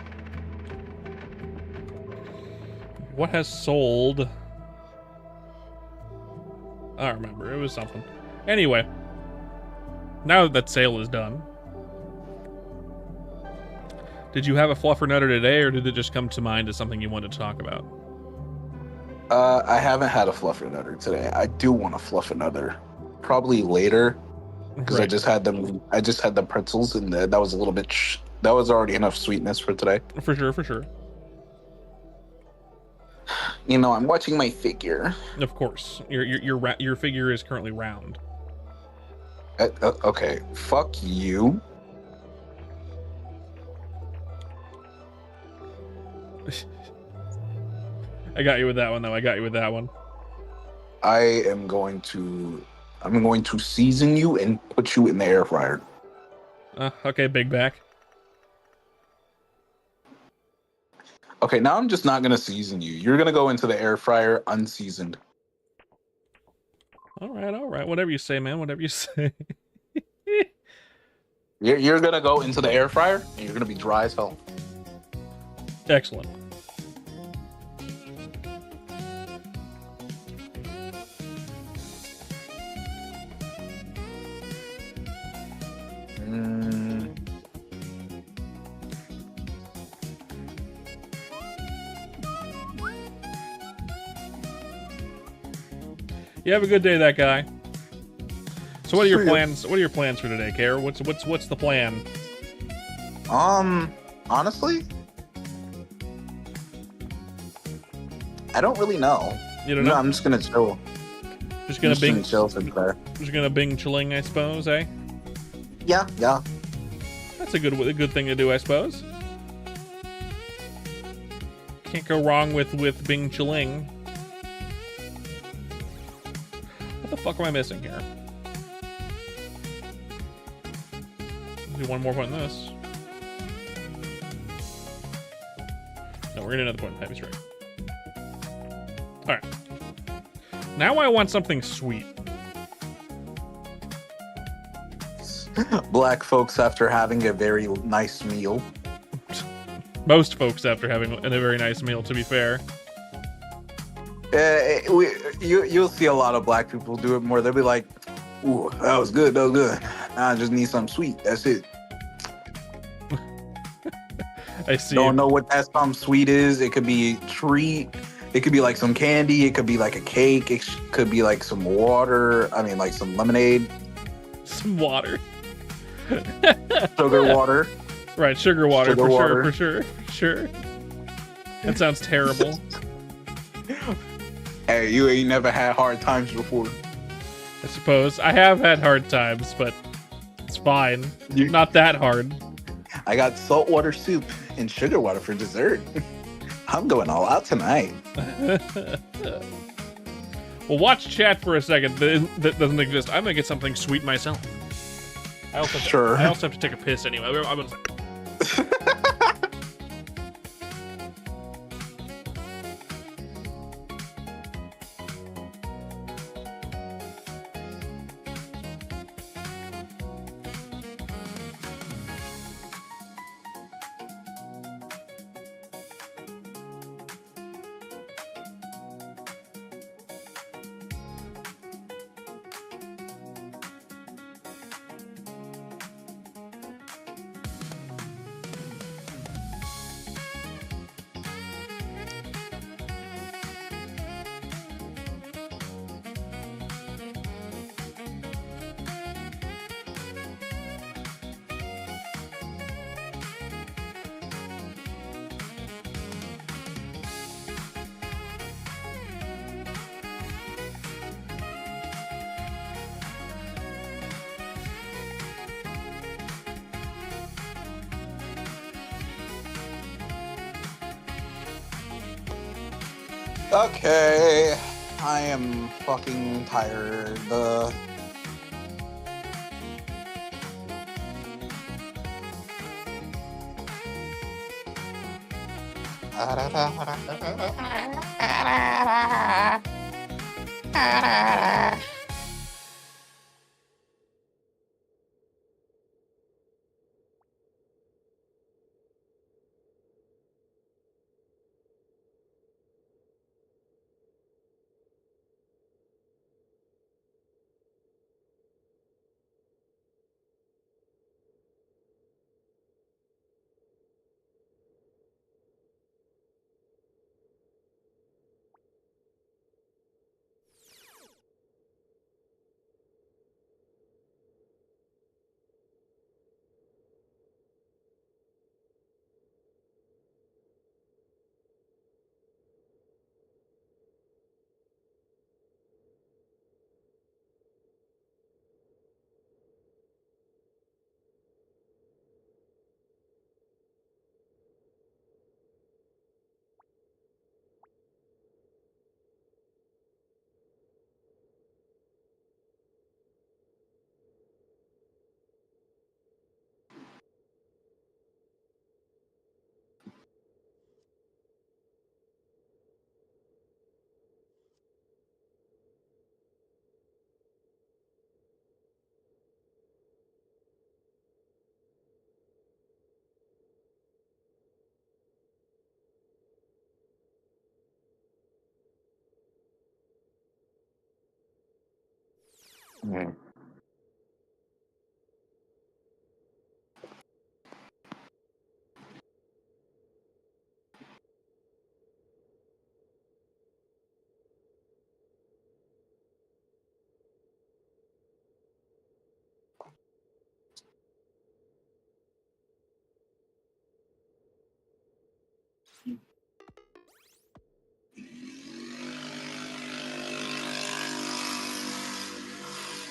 What has sold? I don't remember. It was something. Anyway. Now that sale is done. Did you have a fluffernutter today, or did it just come to mind as something you wanted to talk about? I haven't had a fluffernutter today. I do want a fluffernutter. Probably later, because I just had them. I just had the pretzels, and that was a little bit. That was already enough sweetness for today. For sure. You know, I'm watching my figure. Of course, your figure is currently round. Okay, fuck you. I got you with that one, though. I got you with that one. I'm going to season you and put you in the air fryer. Okay, big back. Okay, now I'm just not gonna season you. You're gonna go into the air fryer unseasoned. All right. Whatever you say, man. Whatever you say. You're gonna go into the air fryer and you're gonna be dry as hell. Excellent. You have a good day, that guy. So what are your plans? What are your plans for today, Kara? What's the plan? Honestly, I don't really know. You don't know? No, I'm just gonna chill. Just gonna bing chill for prayer. Just gonna bing chilling, I suppose, eh? Yeah. That's a good thing to do, I suppose. Can't go wrong with bing chilling. What the fuck am I missing here? Do one more point in this. No, we're gonna another point in Happy Strike. Alright. Now I want something sweet. Black folks after having a very nice meal. Most folks after having a very nice meal, to be fair. You'll see a lot of black people do it more. They'll be like, "Ooh, that was good. I just need something sweet. That's it." I see. Don't know what that something sweet is. It could be a treat. It could be like some candy. It could be like a cake. It could be like some water. I mean, like some lemonade. Some water. Sugar water. Right, sugar water. Sugar water. For sure. That sounds terrible. Hey, you ain't never had hard times before. I suppose. I have had hard times, but it's fine. Not that hard. I got saltwater soup and sugar water for dessert. I'm going all out tonight. Well, watch chat for a second. That doesn't exist. I'm gonna get something sweet myself. Sure. I also have to take a piss anyway. I'm gonna say. Okay, I am fucking tired.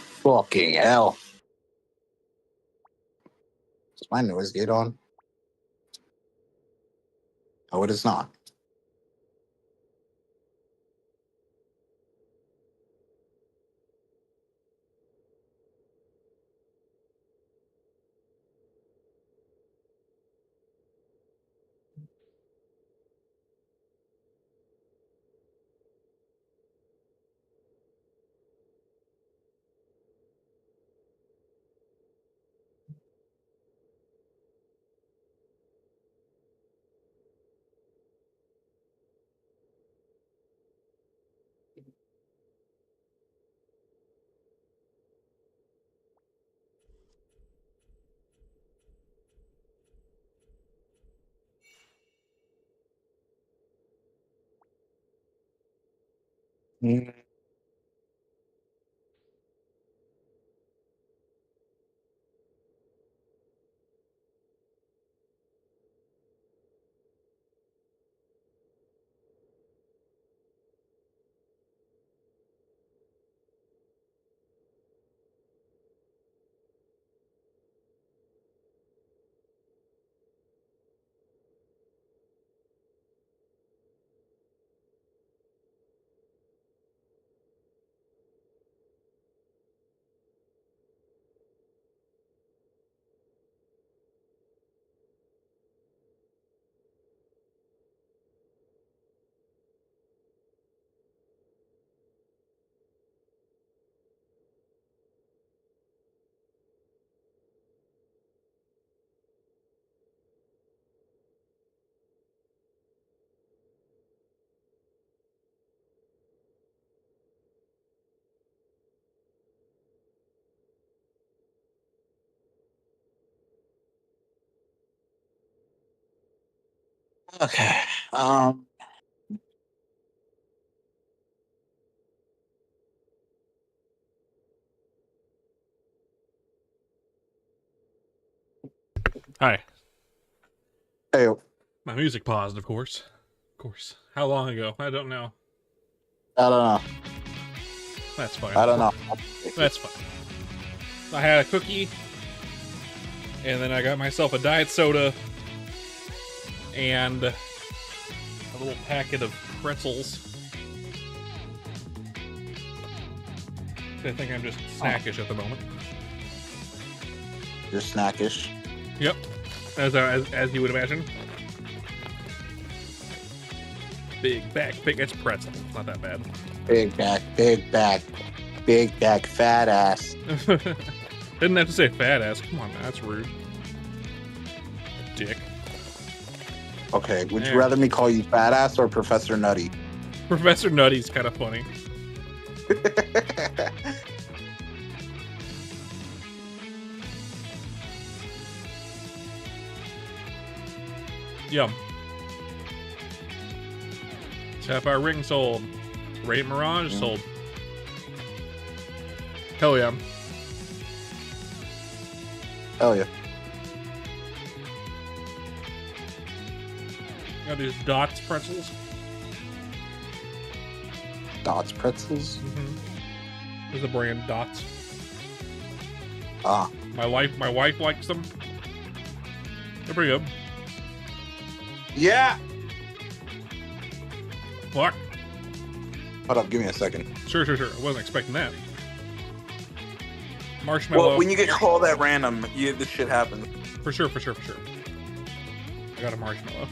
Fucking hell. Is my noise gate on? Oh, it is not. Mm. Okay. Hi. Hey, My music paused, of course. Of course. How long ago? I don't know. I don't know. That's fine. I don't know. That's fine. I had a cookie, and then I got myself a diet soda, and a little packet of pretzels. I think I'm just snackish at the moment. You're snackish. Yep, as you would imagine. Big back, it's pretzel. Not that bad. Big back, fat ass. Didn't have to say fat ass. Come on, man, that's rude. Dick. Okay, would you There. rather me call you fat ass or Professor Nutty? Professor Nutty's kind of funny. Yum. Sapphire ring sold. Radiant Mirage sold. Hell yeah. Hell yeah. Got these Dots pretzels. Dots pretzels? Mm-hmm. There's a brand, Dots. Ah. My wife likes them. They're pretty good. Yeah! Fuck. Hold up, give me a second. Sure. I wasn't expecting that. Marshmallow. Well, when you get called at random, this shit happens. For sure. I got a marshmallow.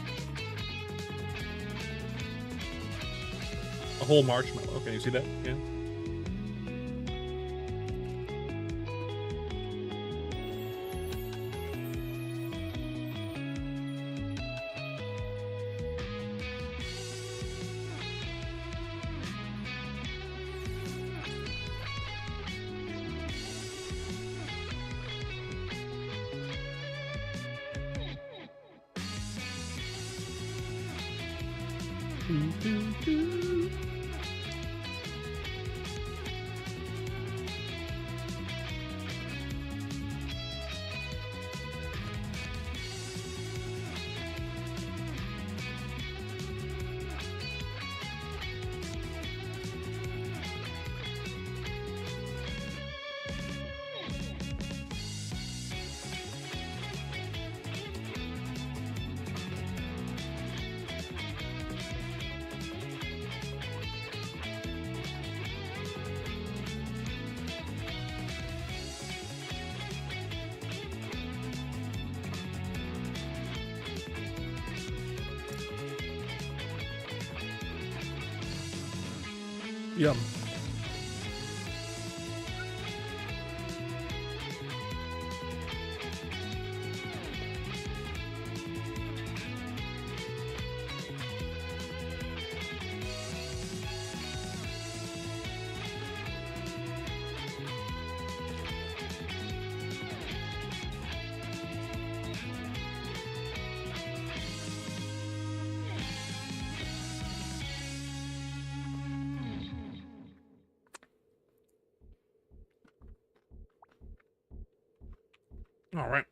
A whole marshmallow. Can you see that? Yeah. Yum. All right.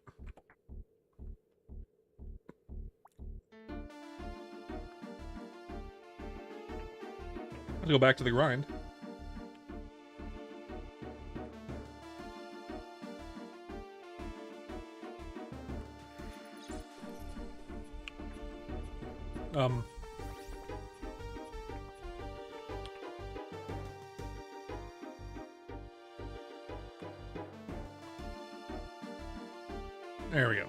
Let's go back to the grind. There we go.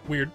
Weird.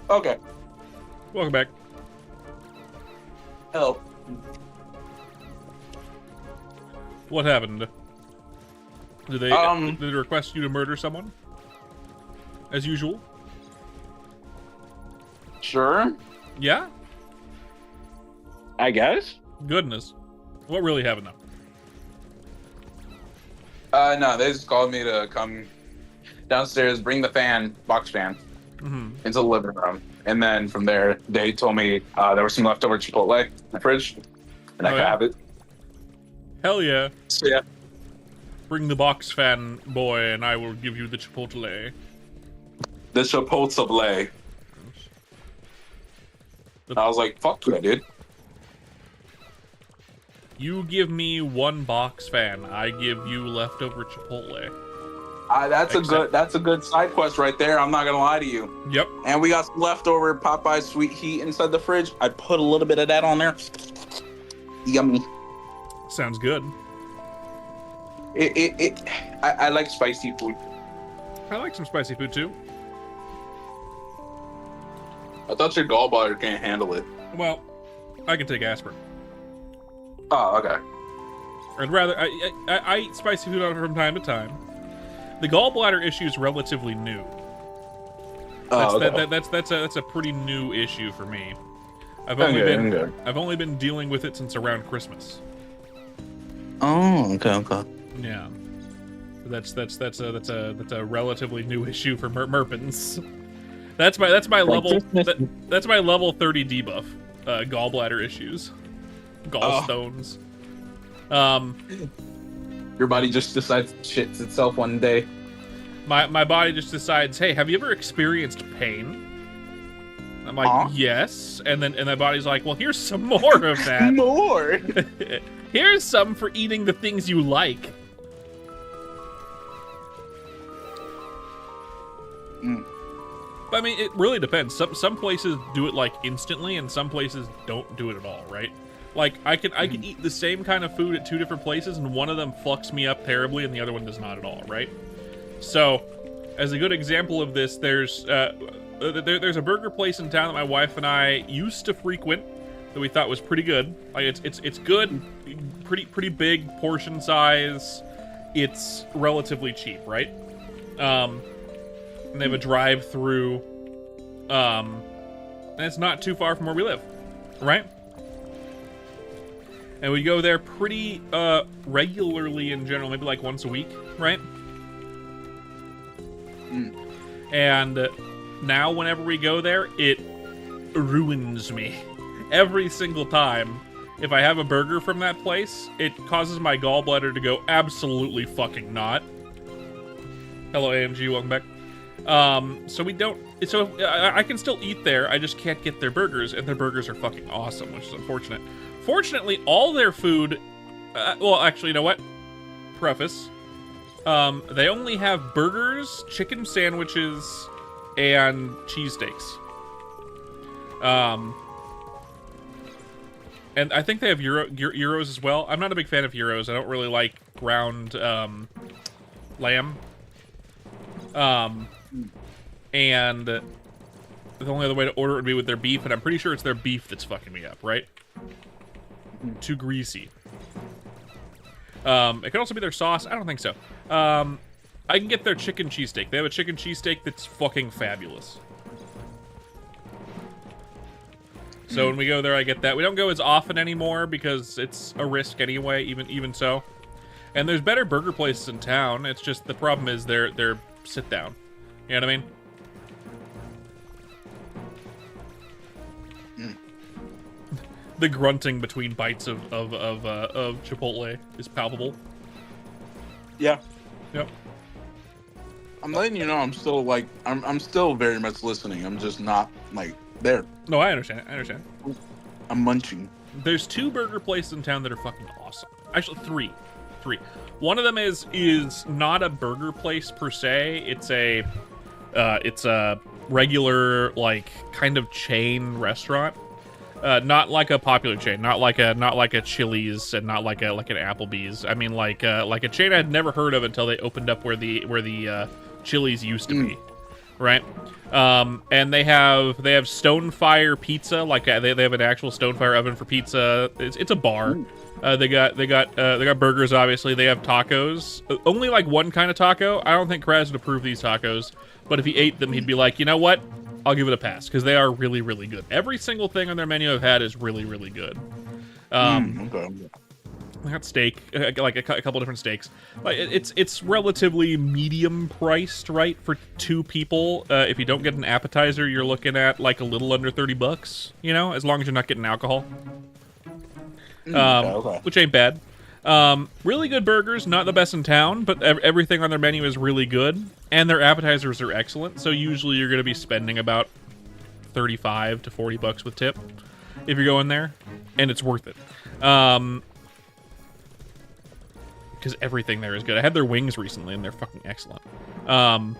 Okay. Welcome back. Help. What happened? Did they request you to murder someone? As usual? Sure. Yeah? I guess. Goodness. What really happened though? No, they just called me to come downstairs, bring the box fan, into the living room. And then from there, they told me there was some leftover Chipotle in the fridge, and I could have it. Hell yeah. So, yeah. Bring the box fan, boy, and I will give you the Chipotle. The Chipotle. I was like, fuck yeah, dude. You give me one box fan, I give you leftover Chipotle. That's a good side quest right there. I'm not gonna lie to you. Yep. And we got some leftover Popeye sweet heat inside the fridge. I put a little bit of that on there. Yummy. Sounds good. I like spicy food. I like some spicy food too. I thought your gallbladder can't handle it. Well, I can take aspirin. Oh, okay. I'd rather I eat spicy food from time to time. The gallbladder issue is relatively new. That's a pretty new issue for me. I've only been dealing with it since around Christmas. Oh, okay. Yeah, that's a relatively new issue for Merpins. That's my level. That's my level 30 debuff. Gallbladder issues, gallstones. Your body just decides to shits itself one day. My body just decides, hey, have you ever experienced pain? I'm like, yes, and my body's like, well, here's some more of that. More. Here's some for eating the things you like. But I mean, it really depends. Some places do it like instantly, and some places don't do it at all, right? Like I can eat the same kind of food at two different places, and one of them fucks me up terribly, and the other one does not at all, right? So, as a good example of this, there's a burger place in town that my wife and I used to frequent that we thought was pretty good. Like it's good, pretty big portion size. It's relatively cheap, right? And they have a drive-through, and it's not too far from where we live, right? And we go there pretty regularly in general, maybe like once a week, right? And now whenever we go there, it ruins me. Every single time, if I have a burger from that place, it causes my gallbladder to go absolutely fucking not. Hello, AMG, welcome back. So I can still eat there, I just can't get their burgers, and their burgers are fucking awesome, which is unfortunate. Fortunately, all their food, well, actually, you know what? Preface. They only have burgers, chicken sandwiches, and cheesesteaks. And I think they have gyros as well. I'm not a big fan of gyros. I don't really like ground lamb. And the only other way to order it would be with their beef, and I'm pretty sure it's their beef that's fucking me up, right? Too greasy. It could also be their sauce. I don't think so. I can get their chicken cheesesteak. They have a chicken cheesesteak that's fucking fabulous. So when we go there, I get that. We don't go as often anymore because it's a risk anyway, even so. And there's better burger places in town. It's just the problem is they're sit down. You know what I mean? The grunting between bites of Chipotle is palpable. Yeah. Yep. I'm letting you know I'm still like I'm still very much listening. I'm just not like there. No, I understand. I understand. I'm munching. There's 2 burger places in town that are fucking awesome. Actually, 3. One of them is not a burger place per se. It's a regular like kind of chain restaurant. Not like a popular chain, not like a Chili's and not like an Applebee's. I mean like a chain I had never heard of until they opened up where the Chili's used to be, right? And they have Stonefire Pizza, like they have an actual Stonefire oven for pizza. It's a bar. They got burgers, obviously. They have tacos. Only like one kind of taco. I don't think Kraz would approve these tacos, but if he ate them, he'd be like, you know what? I'll give it a pass because they are really, really good. Every single thing on their menu I've had is really, really good. Okay. I got steak, like a couple different steaks. Like it's relatively medium priced, right, for 2 people. If you don't get an appetizer, you're looking at like a little under $30. You know, as long as you're not getting alcohol. Okay. Which ain't bad. Really good burgers, not the best in town, but everything on their menu is really good, and their appetizers are excellent. So usually you're going to be spending about $35 to $40 with tip if you're going there, and it's worth it. Because everything there is good. I had their wings recently, and they're fucking excellent. Yeah,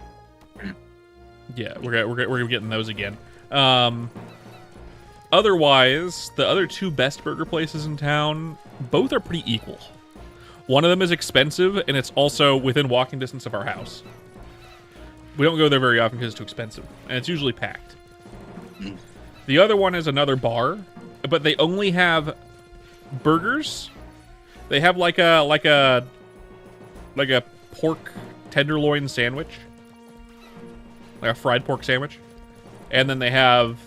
we're getting those again. Otherwise, the other 2 best burger places in town, both are pretty equal. One of them is expensive, and it's also within walking distance of our house. We don't go there very often because it's too expensive, and it's usually packed. The other one is another bar, but they only have burgers. They have like a pork tenderloin sandwich, like a fried pork sandwich, and then they have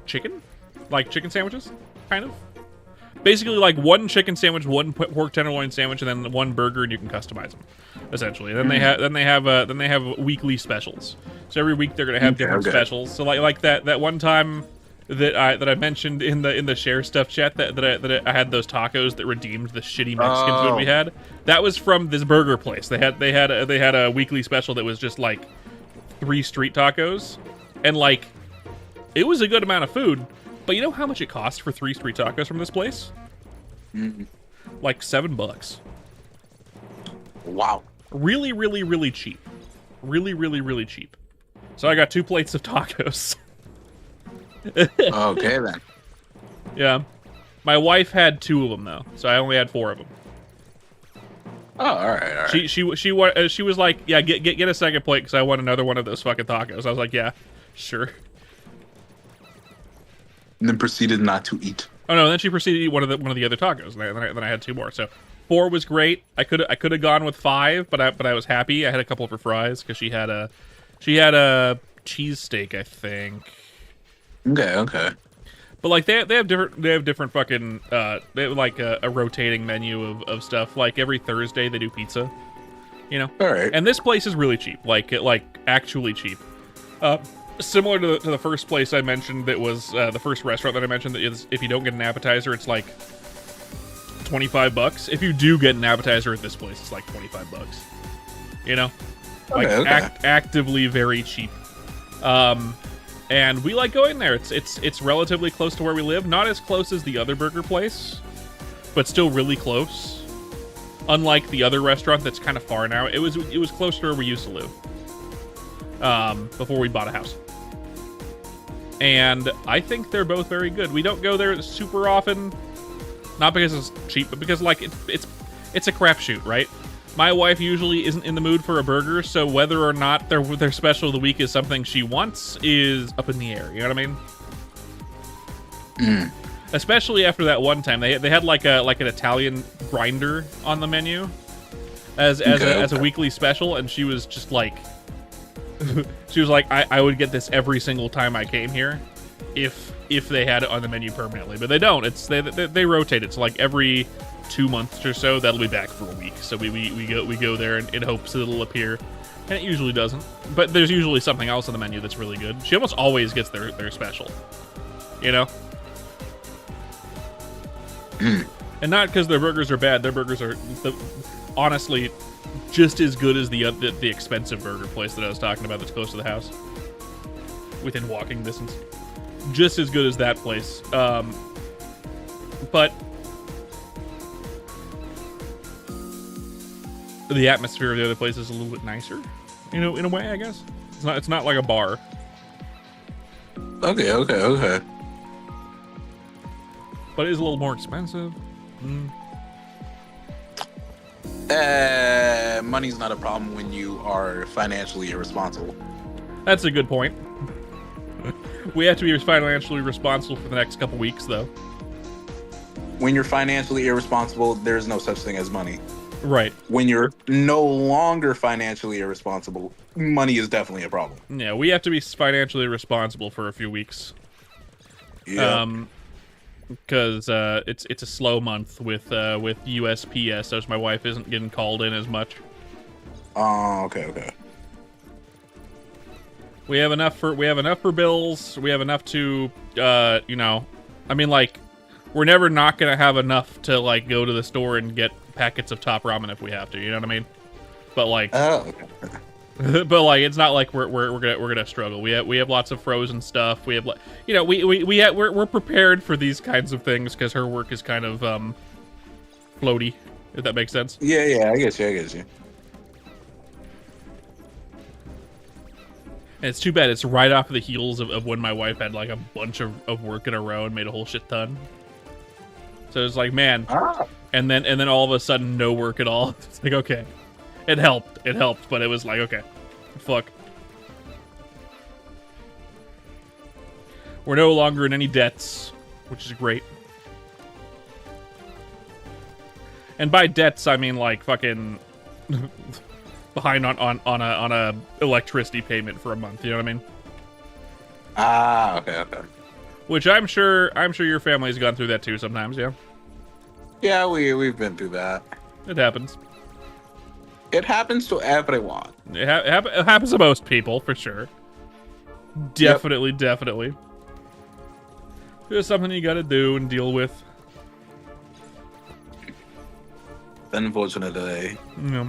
chicken, like chicken sandwiches, kind of. Basically, like one chicken sandwich, one pork tenderloin sandwich, and then one burger, and you can customize them, essentially. And then they have weekly specials. So every week they're gonna have different specials. So like that one time that I mentioned in the share stuff chat that I had those tacos that redeemed the shitty Mexican food we had. That was from this burger place. They had a weekly special that was just like 3 street tacos, and like it was a good amount of food. But you know how much it cost for 3 street tacos from this place? Like $7. Wow. Really, really, really cheap. Really, really, really cheap. So I got 2 plates of tacos. Okay then. Yeah. My wife had 2 of them though, so I only had 4 of them. Oh, all right. She was like, yeah, get a second plate because I want another one of those fucking tacos. I was like, yeah, sure. And then proceeded not to eat. Oh no! Then she proceeded to eat one of the other tacos, and then I had 2 more. So 4 was great. I could have gone with 5, but I was happy. I had a couple for fries because she had a cheesesteak, I think. Okay. But like they have different fucking they have like a rotating menu of stuff. Like every Thursday they do pizza, you know. All right. And this place is really cheap, like actually cheap. Similar to the first place I mentioned, that was the first restaurant that I mentioned, that is, if you don't get an appetizer, it's like $25. If you do get an appetizer at this place, it's like $25. You know, like actively very cheap. And we like going there. It's relatively close to where we live, not as close as the other burger place, but still really close. Unlike the other restaurant that's kind of far now, it was close to where we used to live. Before we bought a house. And I think they're both very good. We don't go there super often, not because it's cheap, but because like it's a crapshoot, right? My wife usually isn't in the mood for a burger, so whether or not their special of the week is something she wants is up in the air. You know what I mean? Especially after that one time, they had like an Italian grinder on the menu as a weekly special, and she was just like. She was like, I would get this every single time I came here if they had it on the menu permanently, but they don't. They rotate it, so like every 2 months or so that'll be back for a week. So we go there in hopes that it'll appear, and it usually doesn't. But there's usually something else on the menu that's really good. She almost always gets their special, you know. And not because their burgers are bad. Their burgers are, honestly, just as good as the expensive burger place that I was talking about that's close to the house. Within walking distance. Just as good as that place. But the atmosphere of the other place is a little bit nicer. You know, in a way, I guess. It's not like a bar. Okay. But it is a little more expensive. Money's not a problem when you are financially irresponsible. That's a good point. We have to be financially responsible for the next couple weeks, though. When you're financially irresponsible, there's no such thing as money. Right. When you're no longer financially irresponsible, money is definitely a problem. Yeah, we have to be financially responsible for a few weeks. Yeah. Because it's a slow month with USPS, so my wife isn't getting called in as much. Oh, okay. We have enough for bills. We have enough to you know, I mean, like, we're never not gonna have enough to like go to the store and get packets of top ramen if we have to. You know what I mean? But like, Okay. but like, it's not like we're gonna struggle. We have lots of frozen stuff. We have, you know, we're prepared for these kinds of things because her work is kind of floaty, if that makes sense. Yeah, I get you. And it's too bad it's right off of the heels of when my wife had like a bunch of work in a row and made a whole shit ton. So it's like, man, and then all of a sudden no work at all. It's like, okay, it helped, but it was like, okay, fuck. We're no longer in any debts, which is great. And by debts, I mean like fucking behind on a electricity payment for a month. You know what I mean? Okay. Which I'm sure your family's gone through that too sometimes. Yeah. Yeah, we've been through that. It happens. It happens to everyone. It happens to most people, for sure. Definitely. There's something you gotta do and deal with. Unfortunately. Yeah.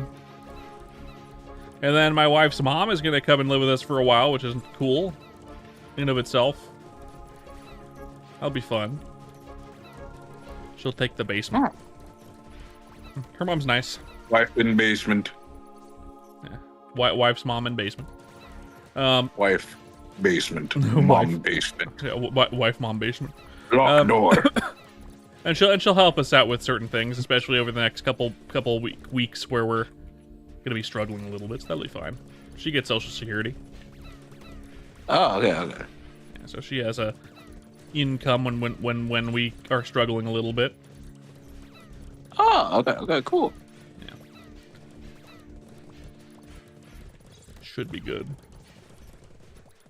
And then my wife's mom is gonna come and live with us for a while, which is cool in and of itself. That'll be fun. She'll take the basement. Her mom's nice. Wife in basement. Yeah. Wife's mom in basement. Wife basement. Mom basement. Yeah, wife mom basement. Lock door. And she'll help us out with certain things, especially over the next couple weeks where we're gonna be struggling a little bit. So that'll be fine. She gets Social Security. Oh, okay. Yeah, so she has a income when we are struggling a little bit. Oh, okay, cool. Yeah. Should be good.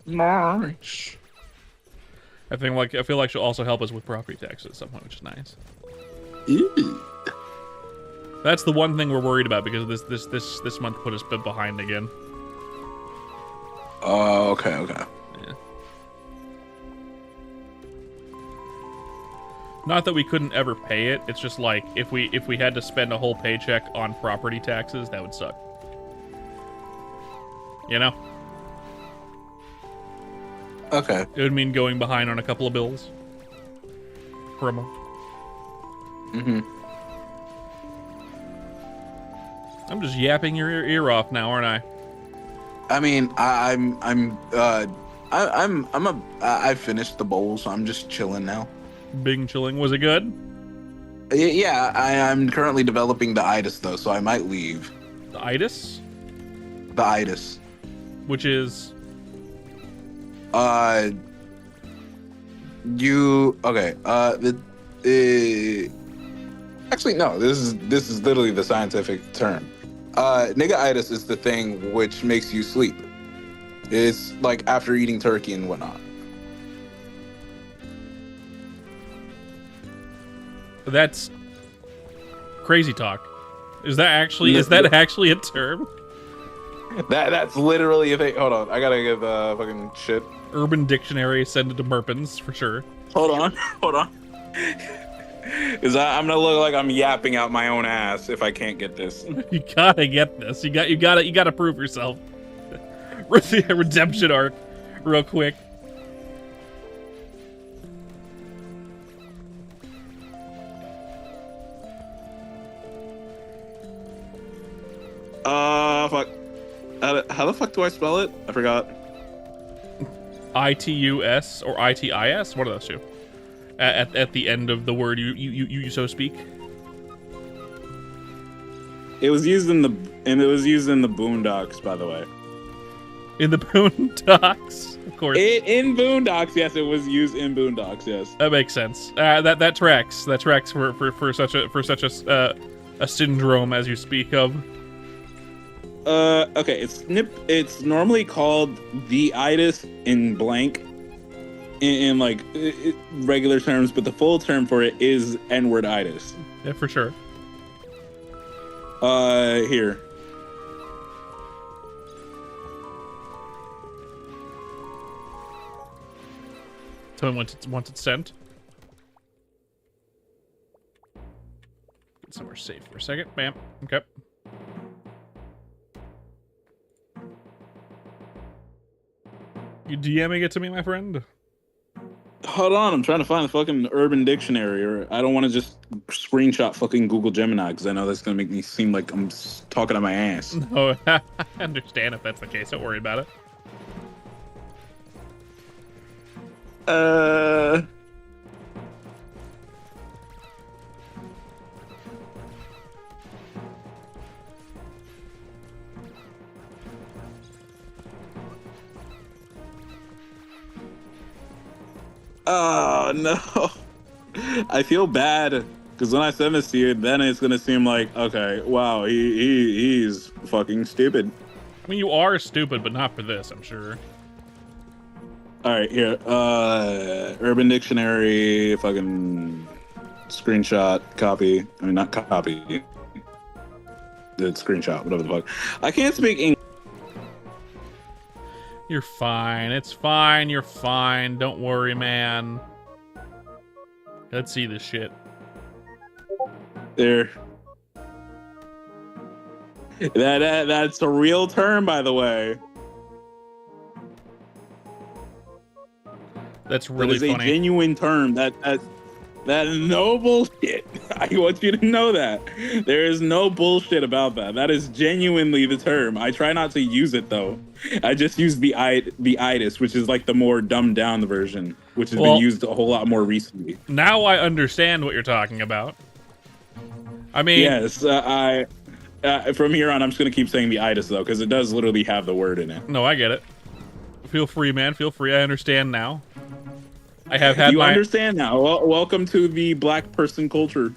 Nice. I feel like she'll also help us with property taxes at some point, which is nice. Ew. That's the one thing we're worried about because this month put us a bit behind again. Oh, okay. Yeah. Not that we couldn't ever pay it. It's just like if we had to spend a whole paycheck on property taxes, that would suck. You know? Okay. It would mean going behind on a couple of bills for a month. Mm-hmm. I'm just yapping your ear off now, aren't I? I mean, I finished the bowl, so I'm just chilling now. Bing chilling. Was it good? Yeah, I'm currently developing the itis though, so I might leave. The itis? The itis. Which is? Okay. Actually, no. This is literally the scientific term. Nigga-itis is the thing which makes you sleep. It's like after eating turkey and whatnot. That's crazy talk. Is that actually a term? That's literally a thing. Hold on, I gotta give fucking shit. Urban Dictionary, send it to Merpins for sure. Hold on. Because I'm gonna look like I'm yapping out my own ass if I can't get this. You gotta get this. You gotta prove yourself. Redemption arc, real quick. Fuck. How the fuck do I spell it? I forgot. ITUS or ITIS? One of those two. At the end of the word you so speak. It was used in the Boondocks, by the way. In the Boondocks, of course. In Boondocks, yes, it was used in Boondocks, yes. That makes sense. That tracks. That tracks for such a syndrome as you speak of. Okay, it's normally called the itis in blank in like regular terms, but the full term for it is N-word-itis. Yeah, for sure. Here. Tell me once it's sent. Get somewhere safe for a second. Bam. Okay. You DMing it to me, my friend? Hold on, I'm trying to find the fucking Urban Dictionary, or I don't want to just screenshot fucking Google Gemini because I know that's gonna make me seem like I'm talking to my ass. No, I understand if that's the case. Don't worry about it. Oh no, I feel bad because when I send this to you, then it's gonna seem like, okay, wow, he's fucking stupid. I mean, you are stupid, but not for this, I'm sure. All right, here, Urban Dictionary, fucking screenshot, copy. I mean, not copy. The screenshot, whatever the fuck. I can't speak English. You're fine. It's fine. You're fine. Don't worry, man. Let's see this shit. There. That's a real term, by the way. That's really funny. That is a genuine term. That no bullshit. I want you to know that. There is no bullshit about that. That is genuinely the term. I try not to use it though. I just use the itis, which is like the more dumbed down version, which has been used a whole lot more recently. Now I understand what you're talking about. I mean, yes, from here on, I'm just gonna keep saying the itis though, because it does literally have the word in it. No, I get it. Feel free, man. Feel free. I understand now. I have had You understand now. Well, welcome to the black person culture.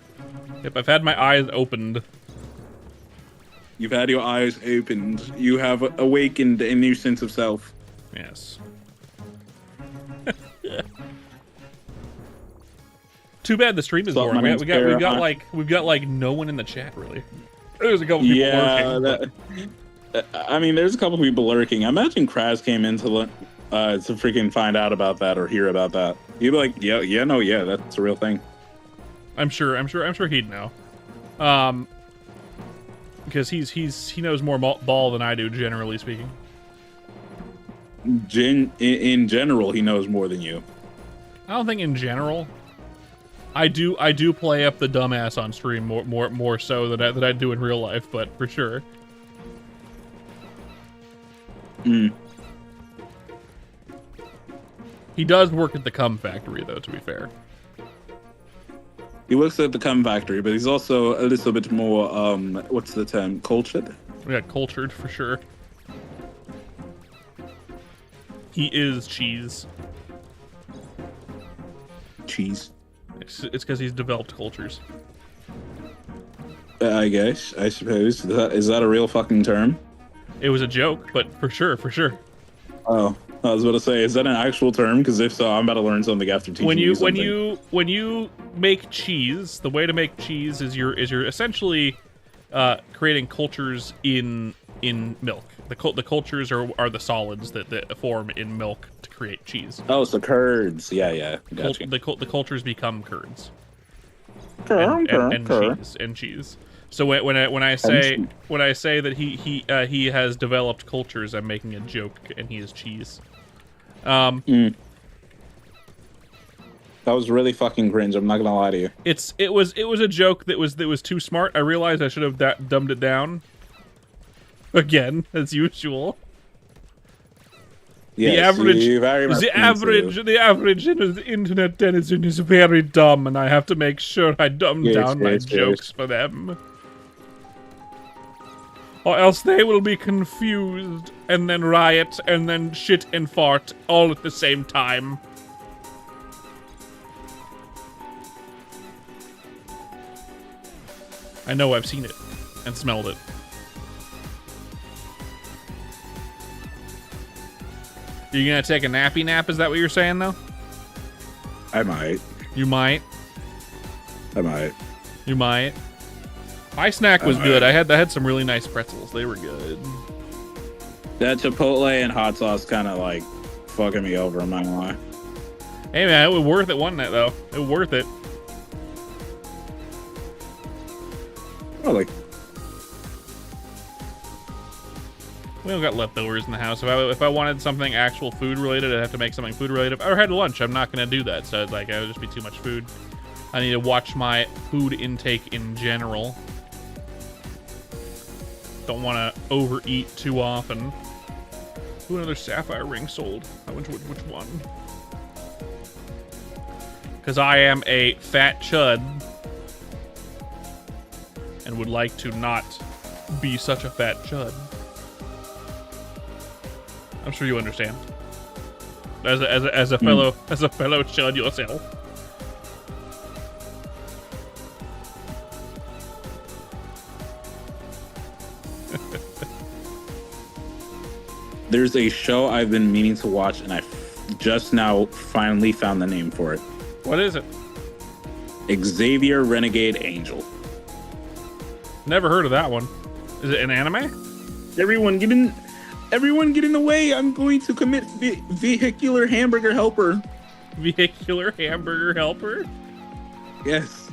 Yep, I've had my eyes opened. You've had your eyes opened. You have awakened a new sense of self. Yes. Too bad the stream is boring. We've got like no one in the chat really. There's a couple people lurking. I mean, there's a couple people lurking. I imagine Kraz came in to freaking find out about that or hear about that. He'd be like, yeah, that's a real thing. I'm sure he'd know. Because he knows more ball than I do, generally speaking. In general, he knows more than you. I don't think in general. I do play up the dumbass on stream more so than I do in real life, but for sure. He does work at the cum factory, though, to be fair. He works at the cum factory, but he's also a little bit more, what's the term, cultured? Yeah, cultured, for sure. He is cheese. Cheese? It's because he's developed cultures. I guess, I suppose. Is that a real fucking term? It was a joke, but for sure. Oh, I was about to say, is that an actual term? Because if so, I'm about to learn something after teaching you something. When you make cheese, the way to make cheese is you're essentially creating cultures in milk. The cultures are the solids that form in milk to create cheese. Oh, so curds. Yeah, gotcha. The cultures become curds. and cheese. So when I say that he has developed cultures, I'm making a joke, and he is cheese. That was really fucking cringe. I'm not gonna lie to you. It was a joke that was too smart. I realized I should have dumbed it down. Again, as usual. Yes, the average internet denizen is very dumb, and I have to make sure I dumb down my jokes for them. Or else they will be confused, and then riot, and then shit and fart all at the same time. I know I've seen it, and smelled it. You gonna take a nappy nap? Is that what you're saying, though? I might. You might. I might. You might. My snack was good. I had some really nice pretzels. They were good. That Chipotle and hot sauce kind of like fucking me over. I'm not gonna lie. Hey man, it was worth it, wasn't it? Though it was worth it. Oh, like we don't got leftovers in the house. If I wanted something actual food related, I'd have to make something food related. Or had lunch. I'm not gonna do that. So like, it would just be too much food. I need to watch my food intake in general. Don't want to overeat too often. Ooh, another sapphire ring sold. Which one? Because I am a fat chud and would like to not be such a fat chud. I'm sure you understand. As a fellow chud yourself. there's a show I've been meaning to watch, and I just now finally found the name for it. What is it? Xavier Renegade Angel. Never heard of that one. Is it an anime? Everyone get in the way. I'm going to commit vehicular hamburger helper. Vehicular hamburger helper? Yes.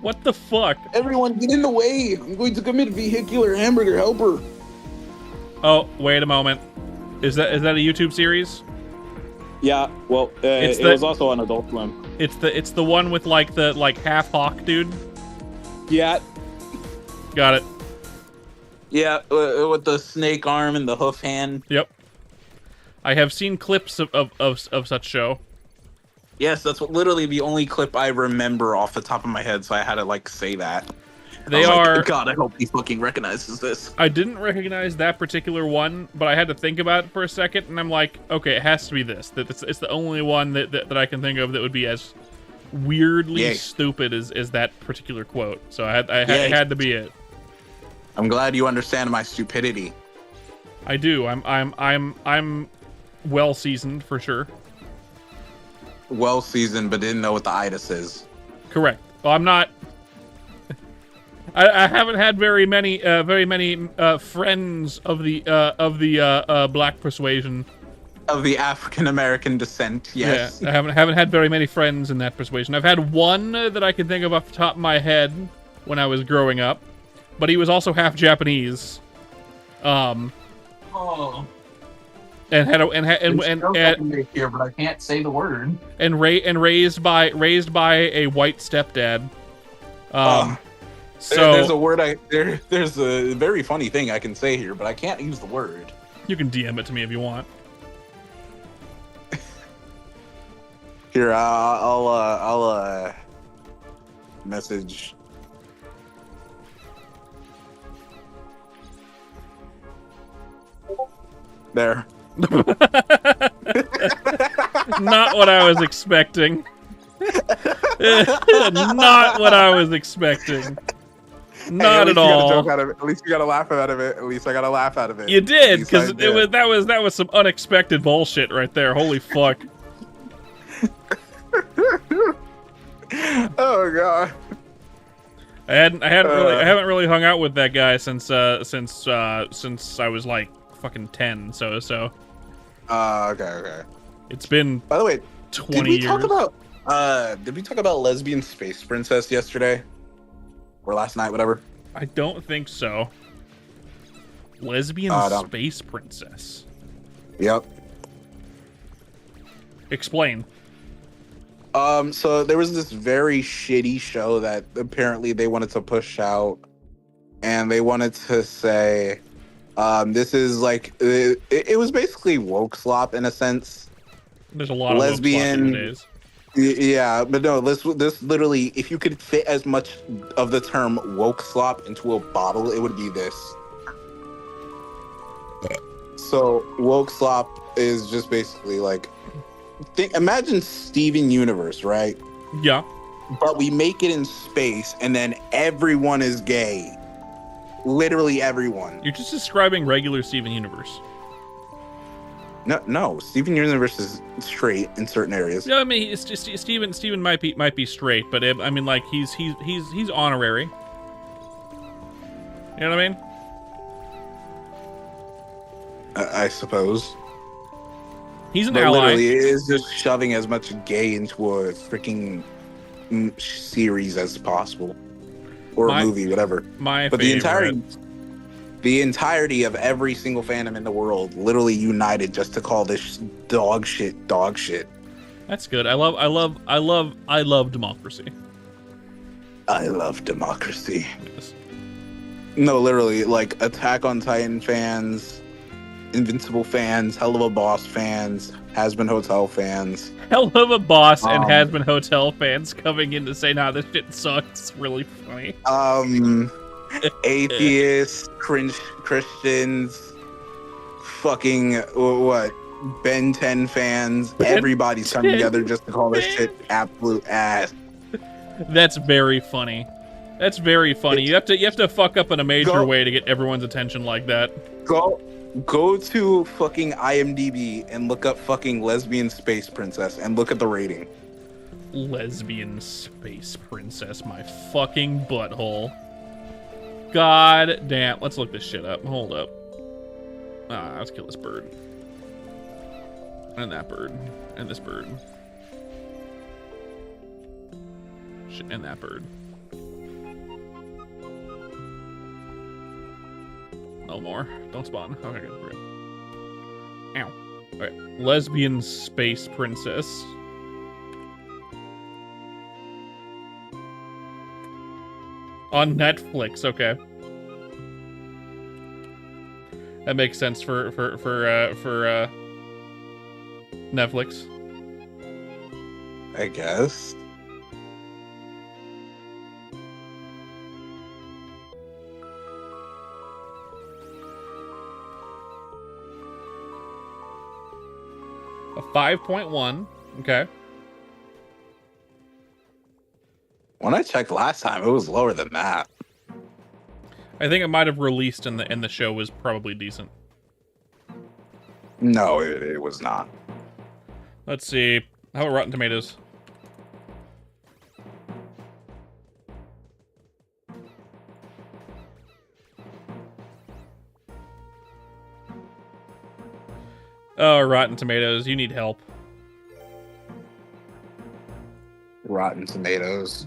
What the fuck? Everyone get in the way. I'm going to commit vehicular hamburger helper. Oh, wait a moment. Is that a YouTube series? Yeah, well, it was also on Adult Swim. It's the one with the half hawk dude. Yeah. Got it. Yeah, with the snake arm and the hoof hand. Yep. I have seen clips of such show. Yes, that's literally the only clip I remember off the top of my head, so I had to say that. They are. God, I hope he fucking recognizes this. I didn't recognize that particular one, but I had to think about it for a second, and I'm like, okay, it has to be this. It's the only one that I can think of that would be as weirdly stupid as that particular quote. So it had to be it. I'm glad you understand my stupidity. I do. I'm well seasoned for sure. Well seasoned, but didn't know what the itis is. Correct. Well, I'm not. I haven't had very many friends of the black persuasion. Of the African American descent, yes. Yeah, I haven't had very many friends in that persuasion. I've had one that I can think of off the top of my head when I was growing up, but he was also half Japanese. Oh. And had here, but I can't say the word. And raised by a white stepdad. So there's a word there's a very funny thing I can say here, but I can't use the word. You can DM it to me if you want. Here, I'll message. There. Not what I was expecting. Not what I was expecting. Not at all. Joke out of it. At least you got a laugh out of it. At least I got a laugh out of it. You did, because that was some unexpected bullshit right there. Holy fuck. Oh god. I haven't really hung out with that guy since I was like fucking 10. So. Okay. It's been. By the way, 20 years. Did we talk about lesbian space princess yesterday? Or last night, whatever? I don't think so. Lesbian No. space princess. Yep. Explain. So there was this very shitty show that apparently they wanted to push out, and they wanted to say, this is like, it was basically woke slop in a sense. There's a lot lesbian of woke slop Yeah, but no, this literally, if you could fit as much of the term woke slop into a bottle, it would be this. So woke slop is just basically like, imagine Steven Universe, right? Yeah. But we make it in space, and then everyone is gay. Literally everyone. You're just describing regular Steven Universe. No, Steven Universe is straight in certain areas. Yeah, I mean, it's just Steven might be straight, but I mean, like he's honorary. You know what I mean? I suppose. He's an But ally. literally, it is just shoving as much gay into a freaking series as possible, or a movie, whatever. But the entirety of every single fandom in the world literally united just to call this dog shit. That's good. I love democracy. I love democracy. Yes. No, literally, like Attack on Titan fans, Invincible fans, Hell of a Boss fans, Has Been Hotel fans. Hell of a Boss and Has Been Hotel fans coming in to say, nah, this shit sucks. It's really funny. Atheists, Christians, fucking what? Ben 10 fans. Everybody's coming together just to call this shit absolute ass. That's very funny. That's very funny. You have to fuck up in a major way to get everyone's attention like that. Go to fucking IMDb and look up fucking lesbian space princess and look at the rating. Lesbian space princess, my fucking butthole. God damn. Let's look this shit up. Hold up. Let's kill this bird. And that bird. And this bird. Shit, and that bird. No more. Don't spawn. Okay, good. Great. Ow. Okay. Lesbian space princess. On Netflix, okay. That makes sense for Netflix. I guess. A 5.1. Okay. When I checked last time, it was lower than that. I think it might have released and the show was probably decent. No, it was not. Let's see. How about Rotten Tomatoes? Oh, Rotten Tomatoes, you need help. Rotten Tomatoes.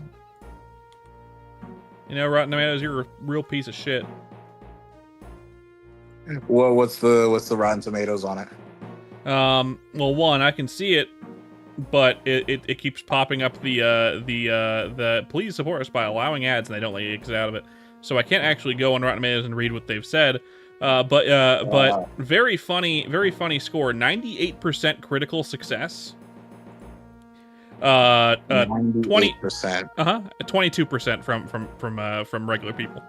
You know, Rotten Tomatoes, you're a real piece of shit. Well, what's the Rotten Tomatoes on it? Well, one, I can see it, but it keeps popping up the please support us by allowing ads, and they don't let you exit out of it. So I can't actually go on Rotten Tomatoes and read what they've said. But very funny score. 98% critical success. 20%. 22% from regular people.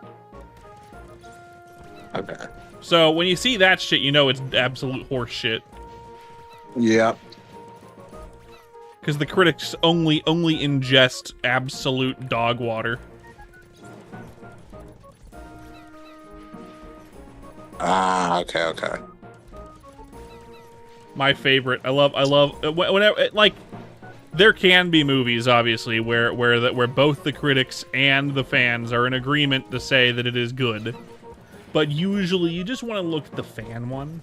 Okay. So when you see that shit, you know it's absolute horse shit. Yep. Because the critics only ingest absolute dog water. Okay. My favorite. I love whenever, like, there can be movies obviously where both the critics and the fans are in agreement to say that it is good, but usually you just want to look at the fan one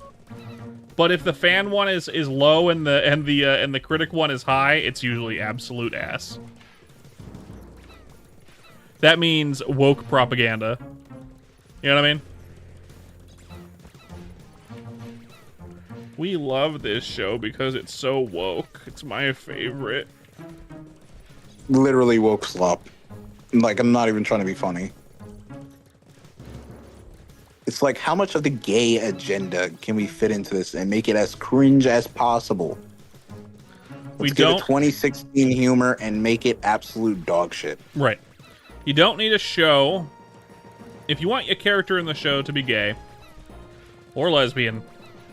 But if the fan one is low and the critic one is high, it's usually absolute ass. That means woke propaganda. You know what I mean? We love this show because it's so woke. It's my favorite. Literally woke slop. Like, I'm not even trying to be funny. It's like, how much of the gay agenda can we fit into this and make it as cringe as possible? Let's give it 2016 humor and make it absolute dog shit. Right. You don't need a show. If you want a character in the show to be gay or lesbian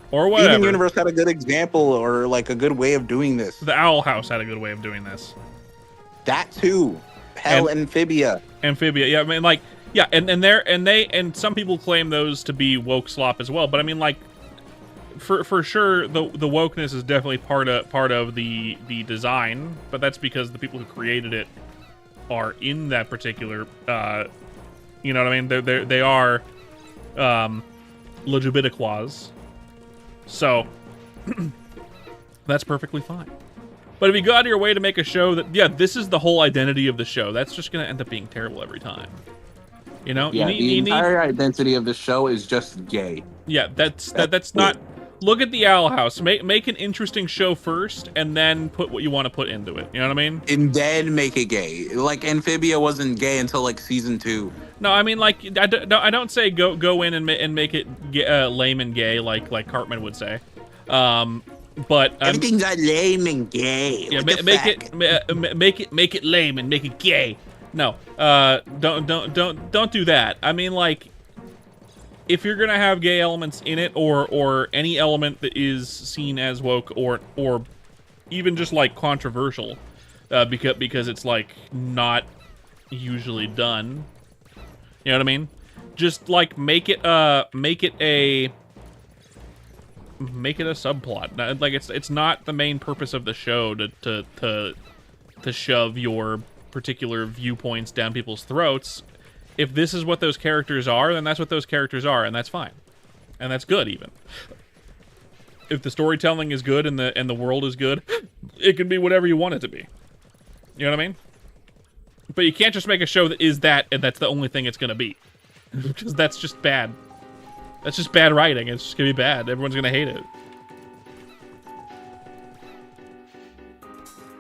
or whatever. Steven Universe had a good example or like a good way of doing this. The Owl House had a good way of doing this. That too. Hell, Amphibia. Amphibia, yeah. I mean, like, yeah, and some people claim those to be woke slop as well. But I mean, like, for sure, the wokeness is definitely part of the design. But that's because the people who created it are in that particular. You know what I mean? They are LGBTQuas. So that's perfectly fine. But if you go out of your way to make a show that, yeah, this is the whole identity of the show, that's just going to end up being terrible every time. You know? Yeah, the entire identity of the show is just gay. Yeah, that's not... Look at the Owl House. Make an interesting show first, and then put what you want to put into it. You know what I mean? And then make it gay. Like, Amphibia wasn't gay until, like, season 2. No, I mean, like, I don't say go in and make it lame and gay like Cartman would say. But everything's lame and gay. Yeah, make it lame and make it gay. No, don't do that. I mean, like, if you're gonna have gay elements in it, or any element that is seen as woke, or even just like controversial, because it's like not usually done. You know what I mean? Just like make it a subplot. Like it's not the main purpose of the show to shove your particular viewpoints down people's throats. If this is what those characters are, then that's what those characters are, and that's fine, and that's good even. If the storytelling is good and the world is good, it can be whatever you want it to be. You know what I mean? But you can't just make a show that is that, and that's the only thing it's gonna be, because that's just bad. That's just bad writing. It's just gonna be bad. Everyone's gonna hate it.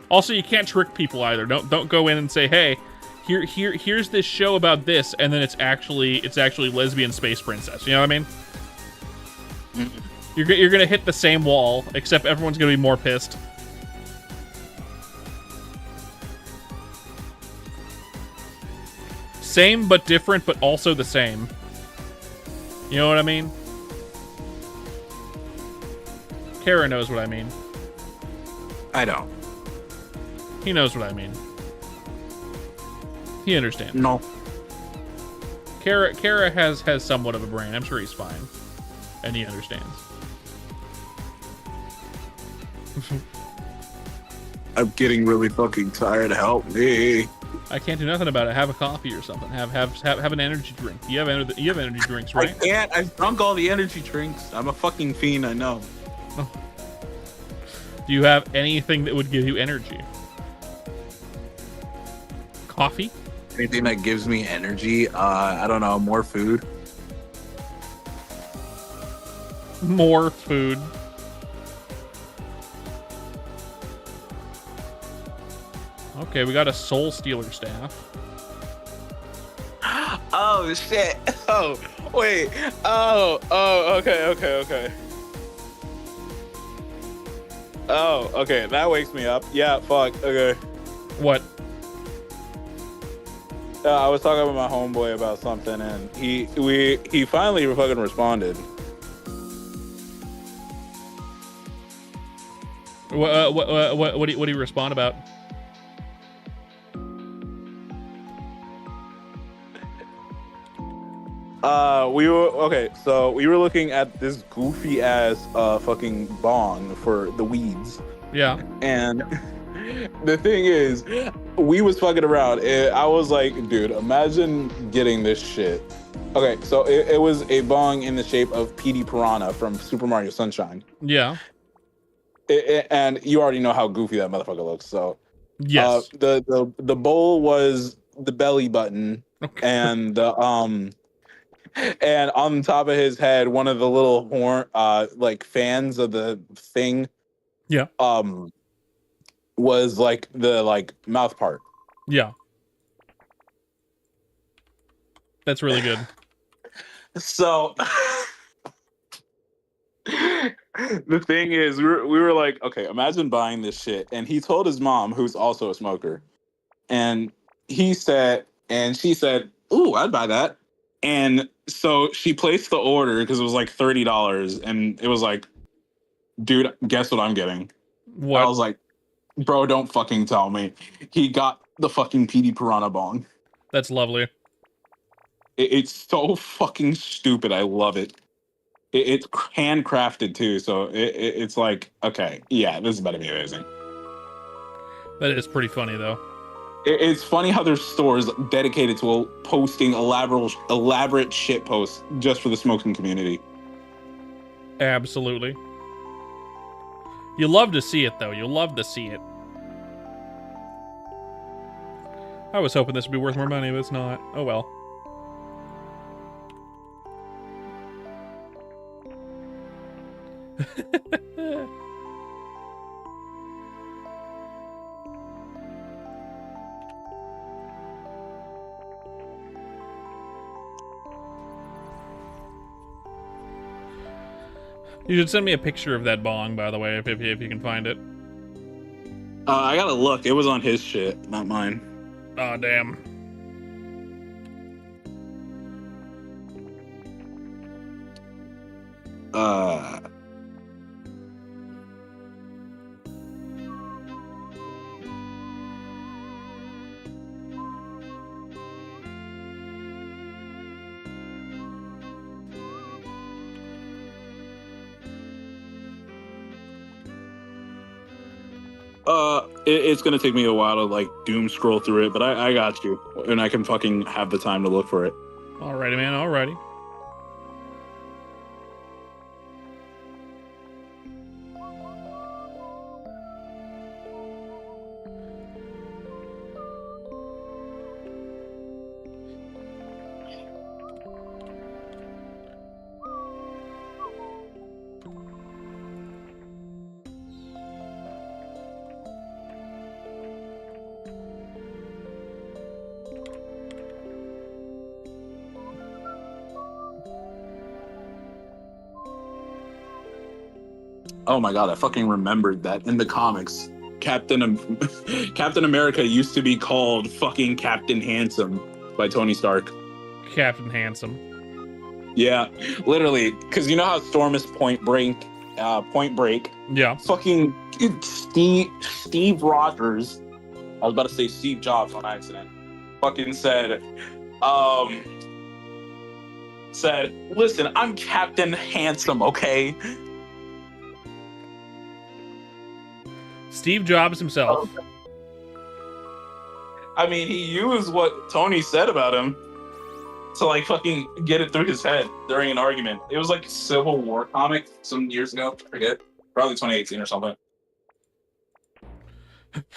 Also, you can't trick people either. Don't go in and say, hey, here's this show about this, and then it's actually lesbian space princess. You know what I mean? Mm-hmm. You're gonna hit the same wall, except everyone's gonna be more pissed. Same but different, but also the same. You know what I mean? Kara knows what I mean. I don't. He knows what I mean. He understands. No. Kara has somewhat of a brain. I'm sure he's fine. And he understands. I'm getting really fucking tired. Help me. I can't do nothing about it. Have a coffee or something. Have an energy drink. You have energy drinks, right? I can't. I've drunk all the energy drinks. I'm a fucking fiend. I know. Oh. Do you have anything that would give you energy? Coffee? Anything that gives me energy? I don't know. More food. More food. Okay, we got a Soul Stealer staff. Oh shit! Oh wait! Oh okay. Oh okay, that wakes me up. Yeah, fuck. Okay. What? I was talking with my homeboy about something, and he finally fucking responded. What do you respond about? We were looking at this goofy ass fucking bong for the weeds. Yeah. And the thing is, we was fucking around, and I was like, dude, imagine getting this shit Okay, so it was a bong in the shape of Petey Piranha from Super Mario Sunshine. Yeah. And you already know how goofy that motherfucker looks. So, Yes. the bowl was the belly button, Okay. and and on top of his head, one of the little horn, like fans of the thing, Yeah. was like the mouth part. Yeah. That's really good. So the thing is, we were like, okay, imagine buying this shit. And he told his mom, who's also a smoker, and she said, "Ooh, I'd buy that." And so she placed the order because it was like $30, and it was like, dude, guess what I'm getting? I What? was like, bro, don't fucking tell me. He got the fucking PD Piranha bong. That's lovely. It's so fucking stupid. I love it. It's handcrafted too, so it's like, okay, yeah, this is about to be amazing. That is pretty funny, though. It's funny how there's stores dedicated to posting elaborate shit posts just for the smoking community. Absolutely. You love to see it, though. You love to see it. I was hoping this would be worth more money, but it's not. Oh well. You should send me a picture of that bong, by the way, if you can find it. I gotta look. It was on his shit, not mine. Aw, damn. It's gonna take me a while to like doom scroll through it, but I got you, and I can fucking have the time to look for it. Alrighty, man. Alrighty. Oh my god, I fucking remembered that in the comics, Captain America used to be called fucking Captain Handsome by Tony Stark. Captain Handsome. Yeah, literally, because you know how Storm is Point Break. Yeah. Fucking Steve Rogers. I was about to say Steve Jobs on accident. Fucking said, listen, I'm Captain Handsome, okay? Steve Jobs himself. I mean, he used what Tony said about him to like fucking get it through his head during an argument. It was like a Civil War comic some years ago. I forget. Probably 2018 or something.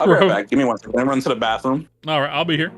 I'll be right back. Give me 1 second. Let me run to the bathroom. All right, I'll be here.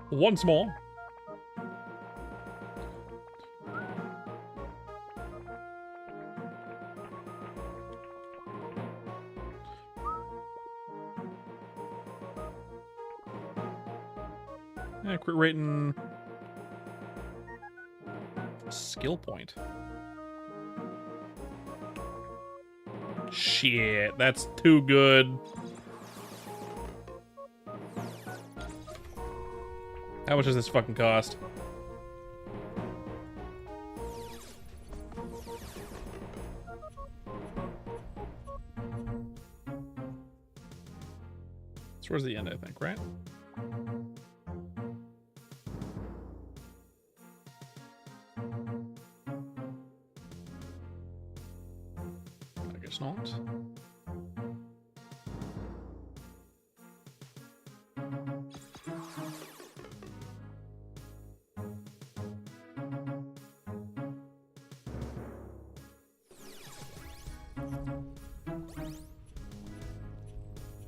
Once more. Crit rate and skill point. Shit, that's too good. How much does this fucking cost? So where's the end, I think, right? I guess not.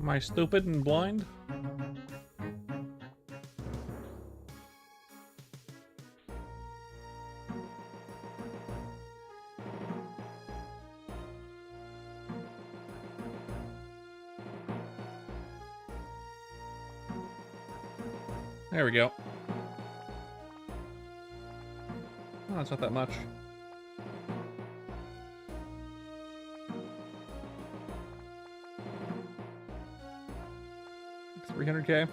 Am I stupid and blind? There we go. Oh, it's not that much. 300K.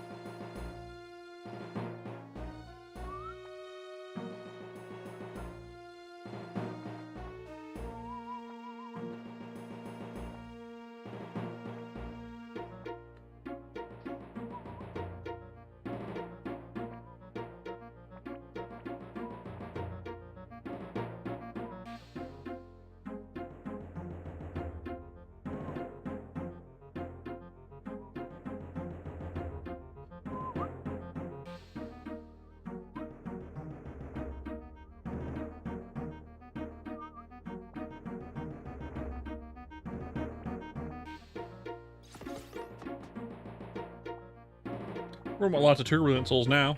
We're at lots of turbulent souls now.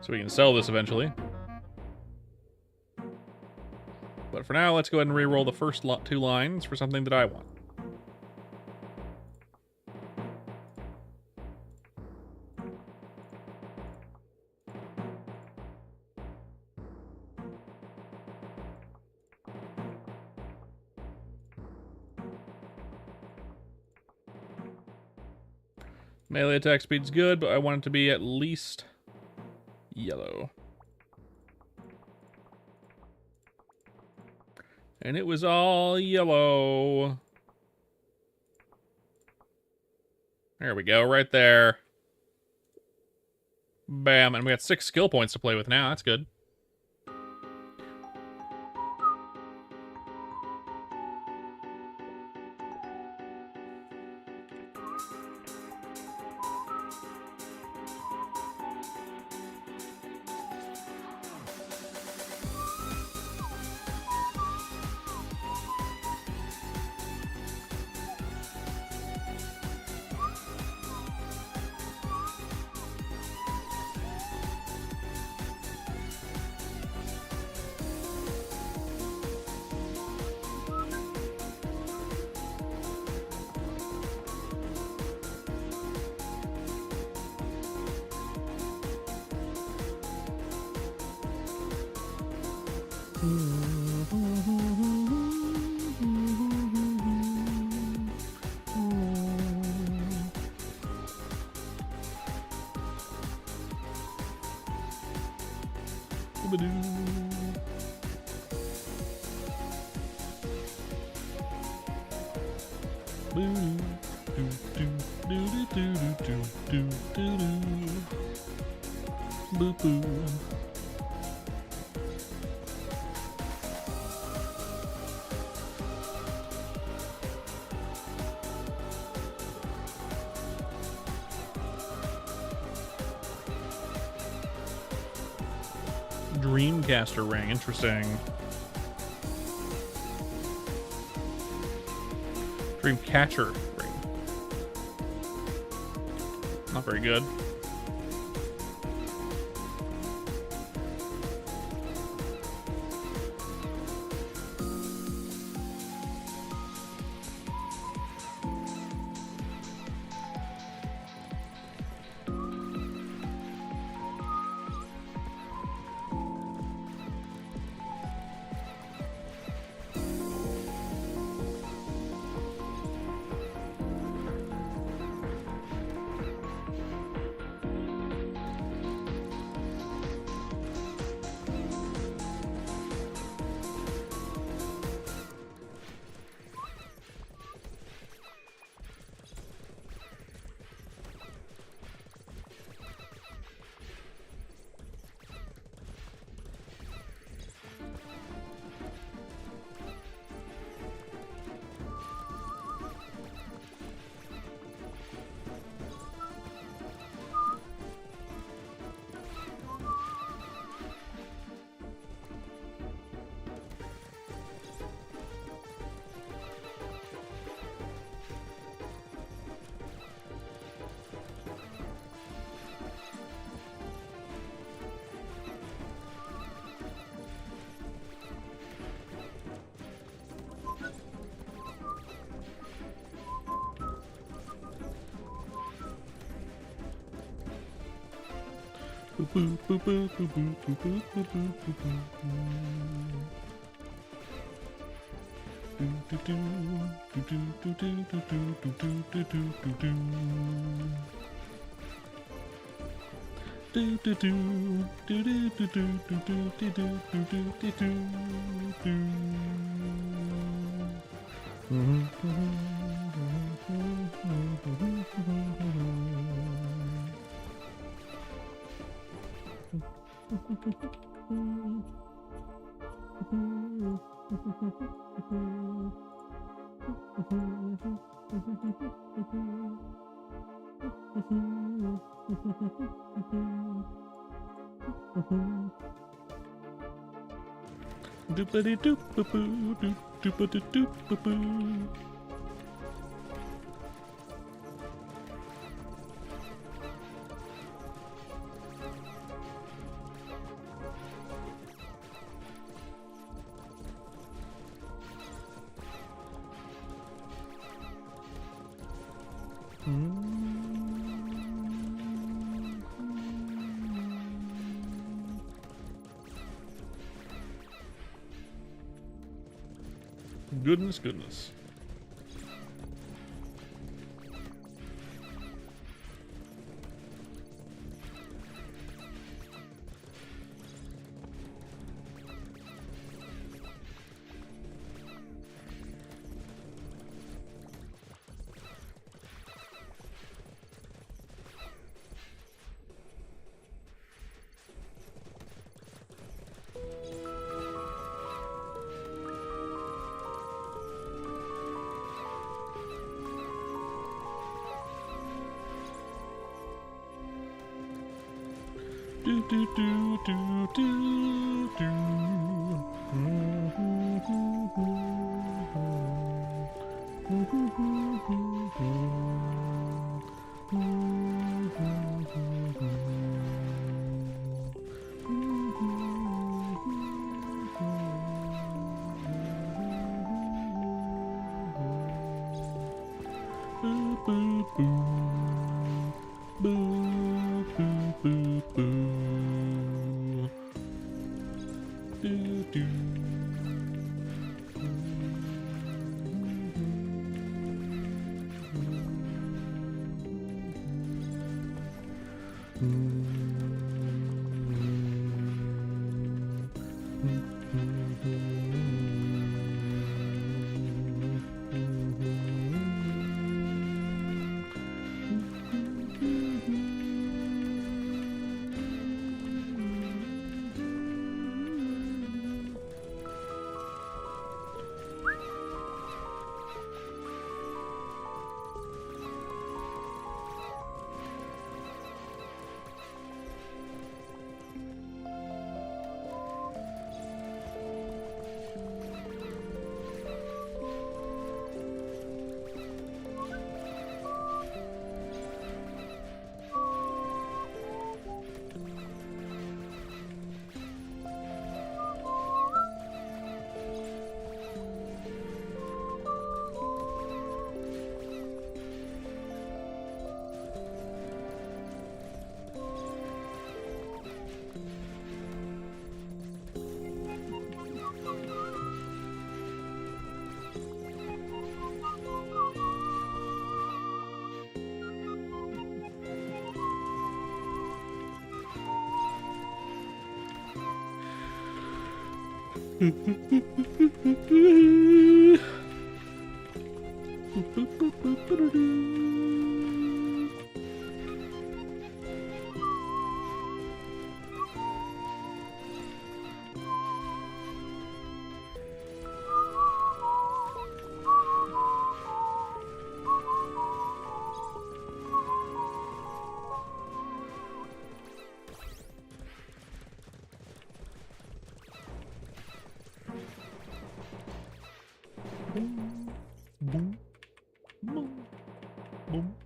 So we can sell this eventually. But for now, let's go ahead and re-roll the first two lines for something that I want. Melee attack speed's good, but I want it to be at least yellow. And it was all yellow. There we go, right there. Bam, and we got 6 skill points to play with now. That's good. Dreamcaster ring, interesting. Dreamcatcher ring. Not very good. Goodness, goodness. Do do do do do do. Boo boo boo. Boo boo boo boo. Do do. Boom, boom, boom, boom.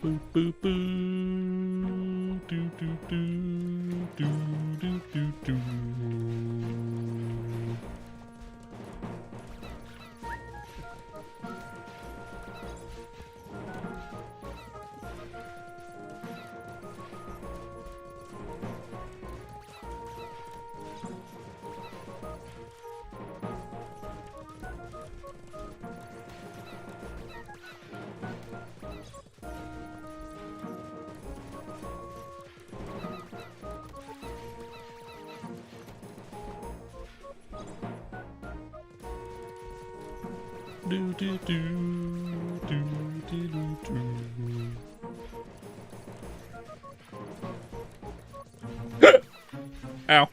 Boop, boop, boo. Do, do, do. Do, do, do, do. Do, do, do, do, do, do, do. Ow.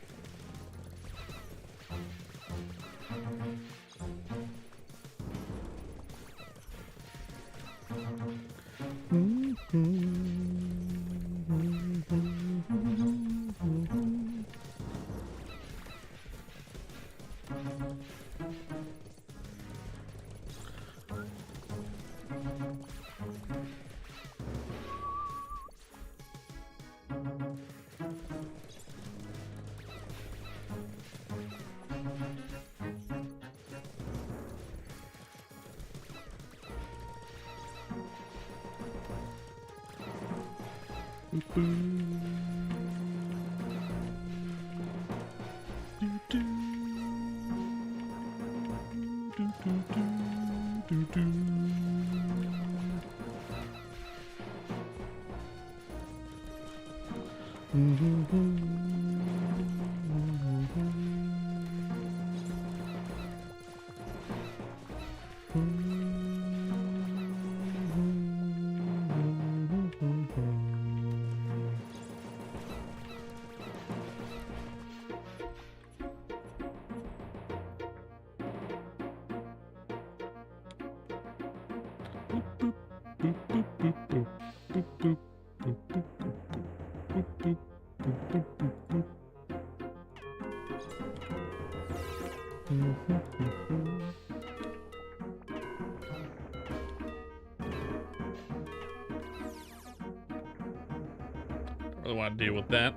Really want to deal with that.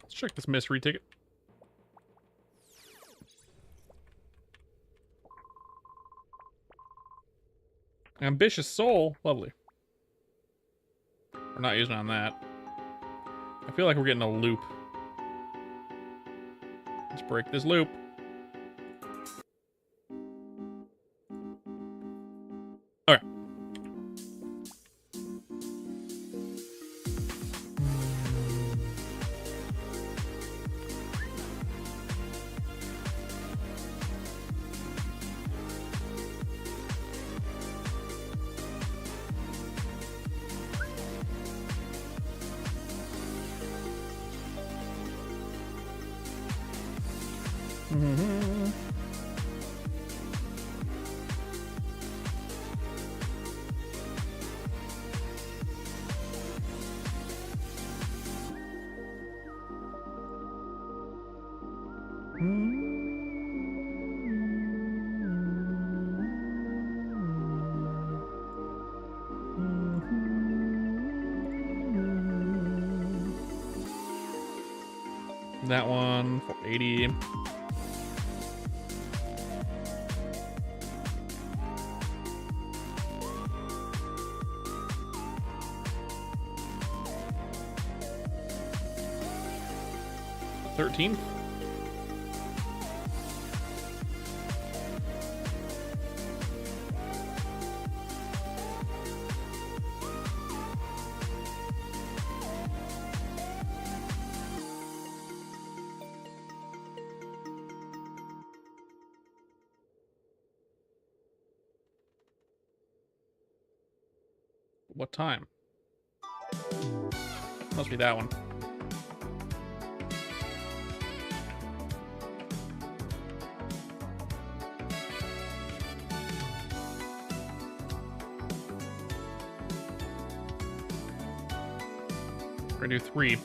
Let's check this mystery ticket. Ambitious soul. Lovely. We're not using on that. I feel like we're getting a loop. Let's break this loop. Okay. That one for 80. $13. What time? Must be that one. We're gonna do 3.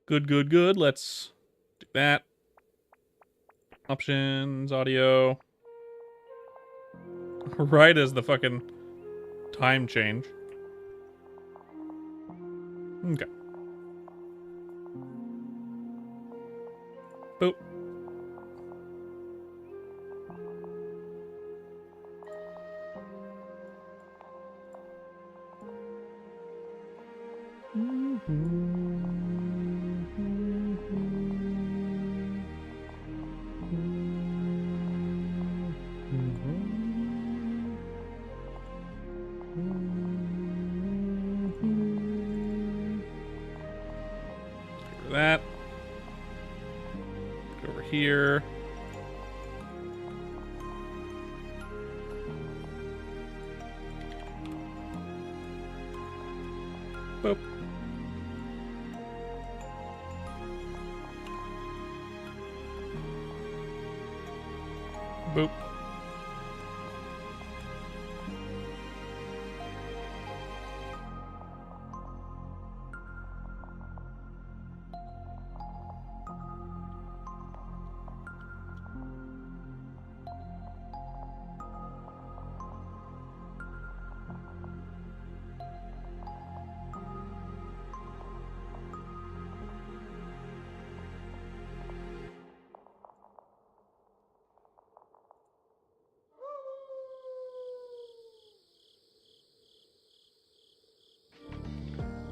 Good, good, good. Let's do that. Options, audio. Right as the fucking time change. Okay. Boop. That. Go over here. Boop. Boop.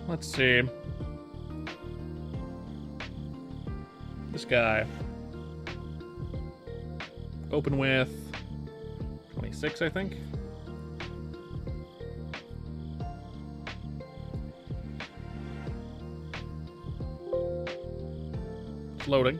Let's see. This guy. Open with 26, I think. It's loading.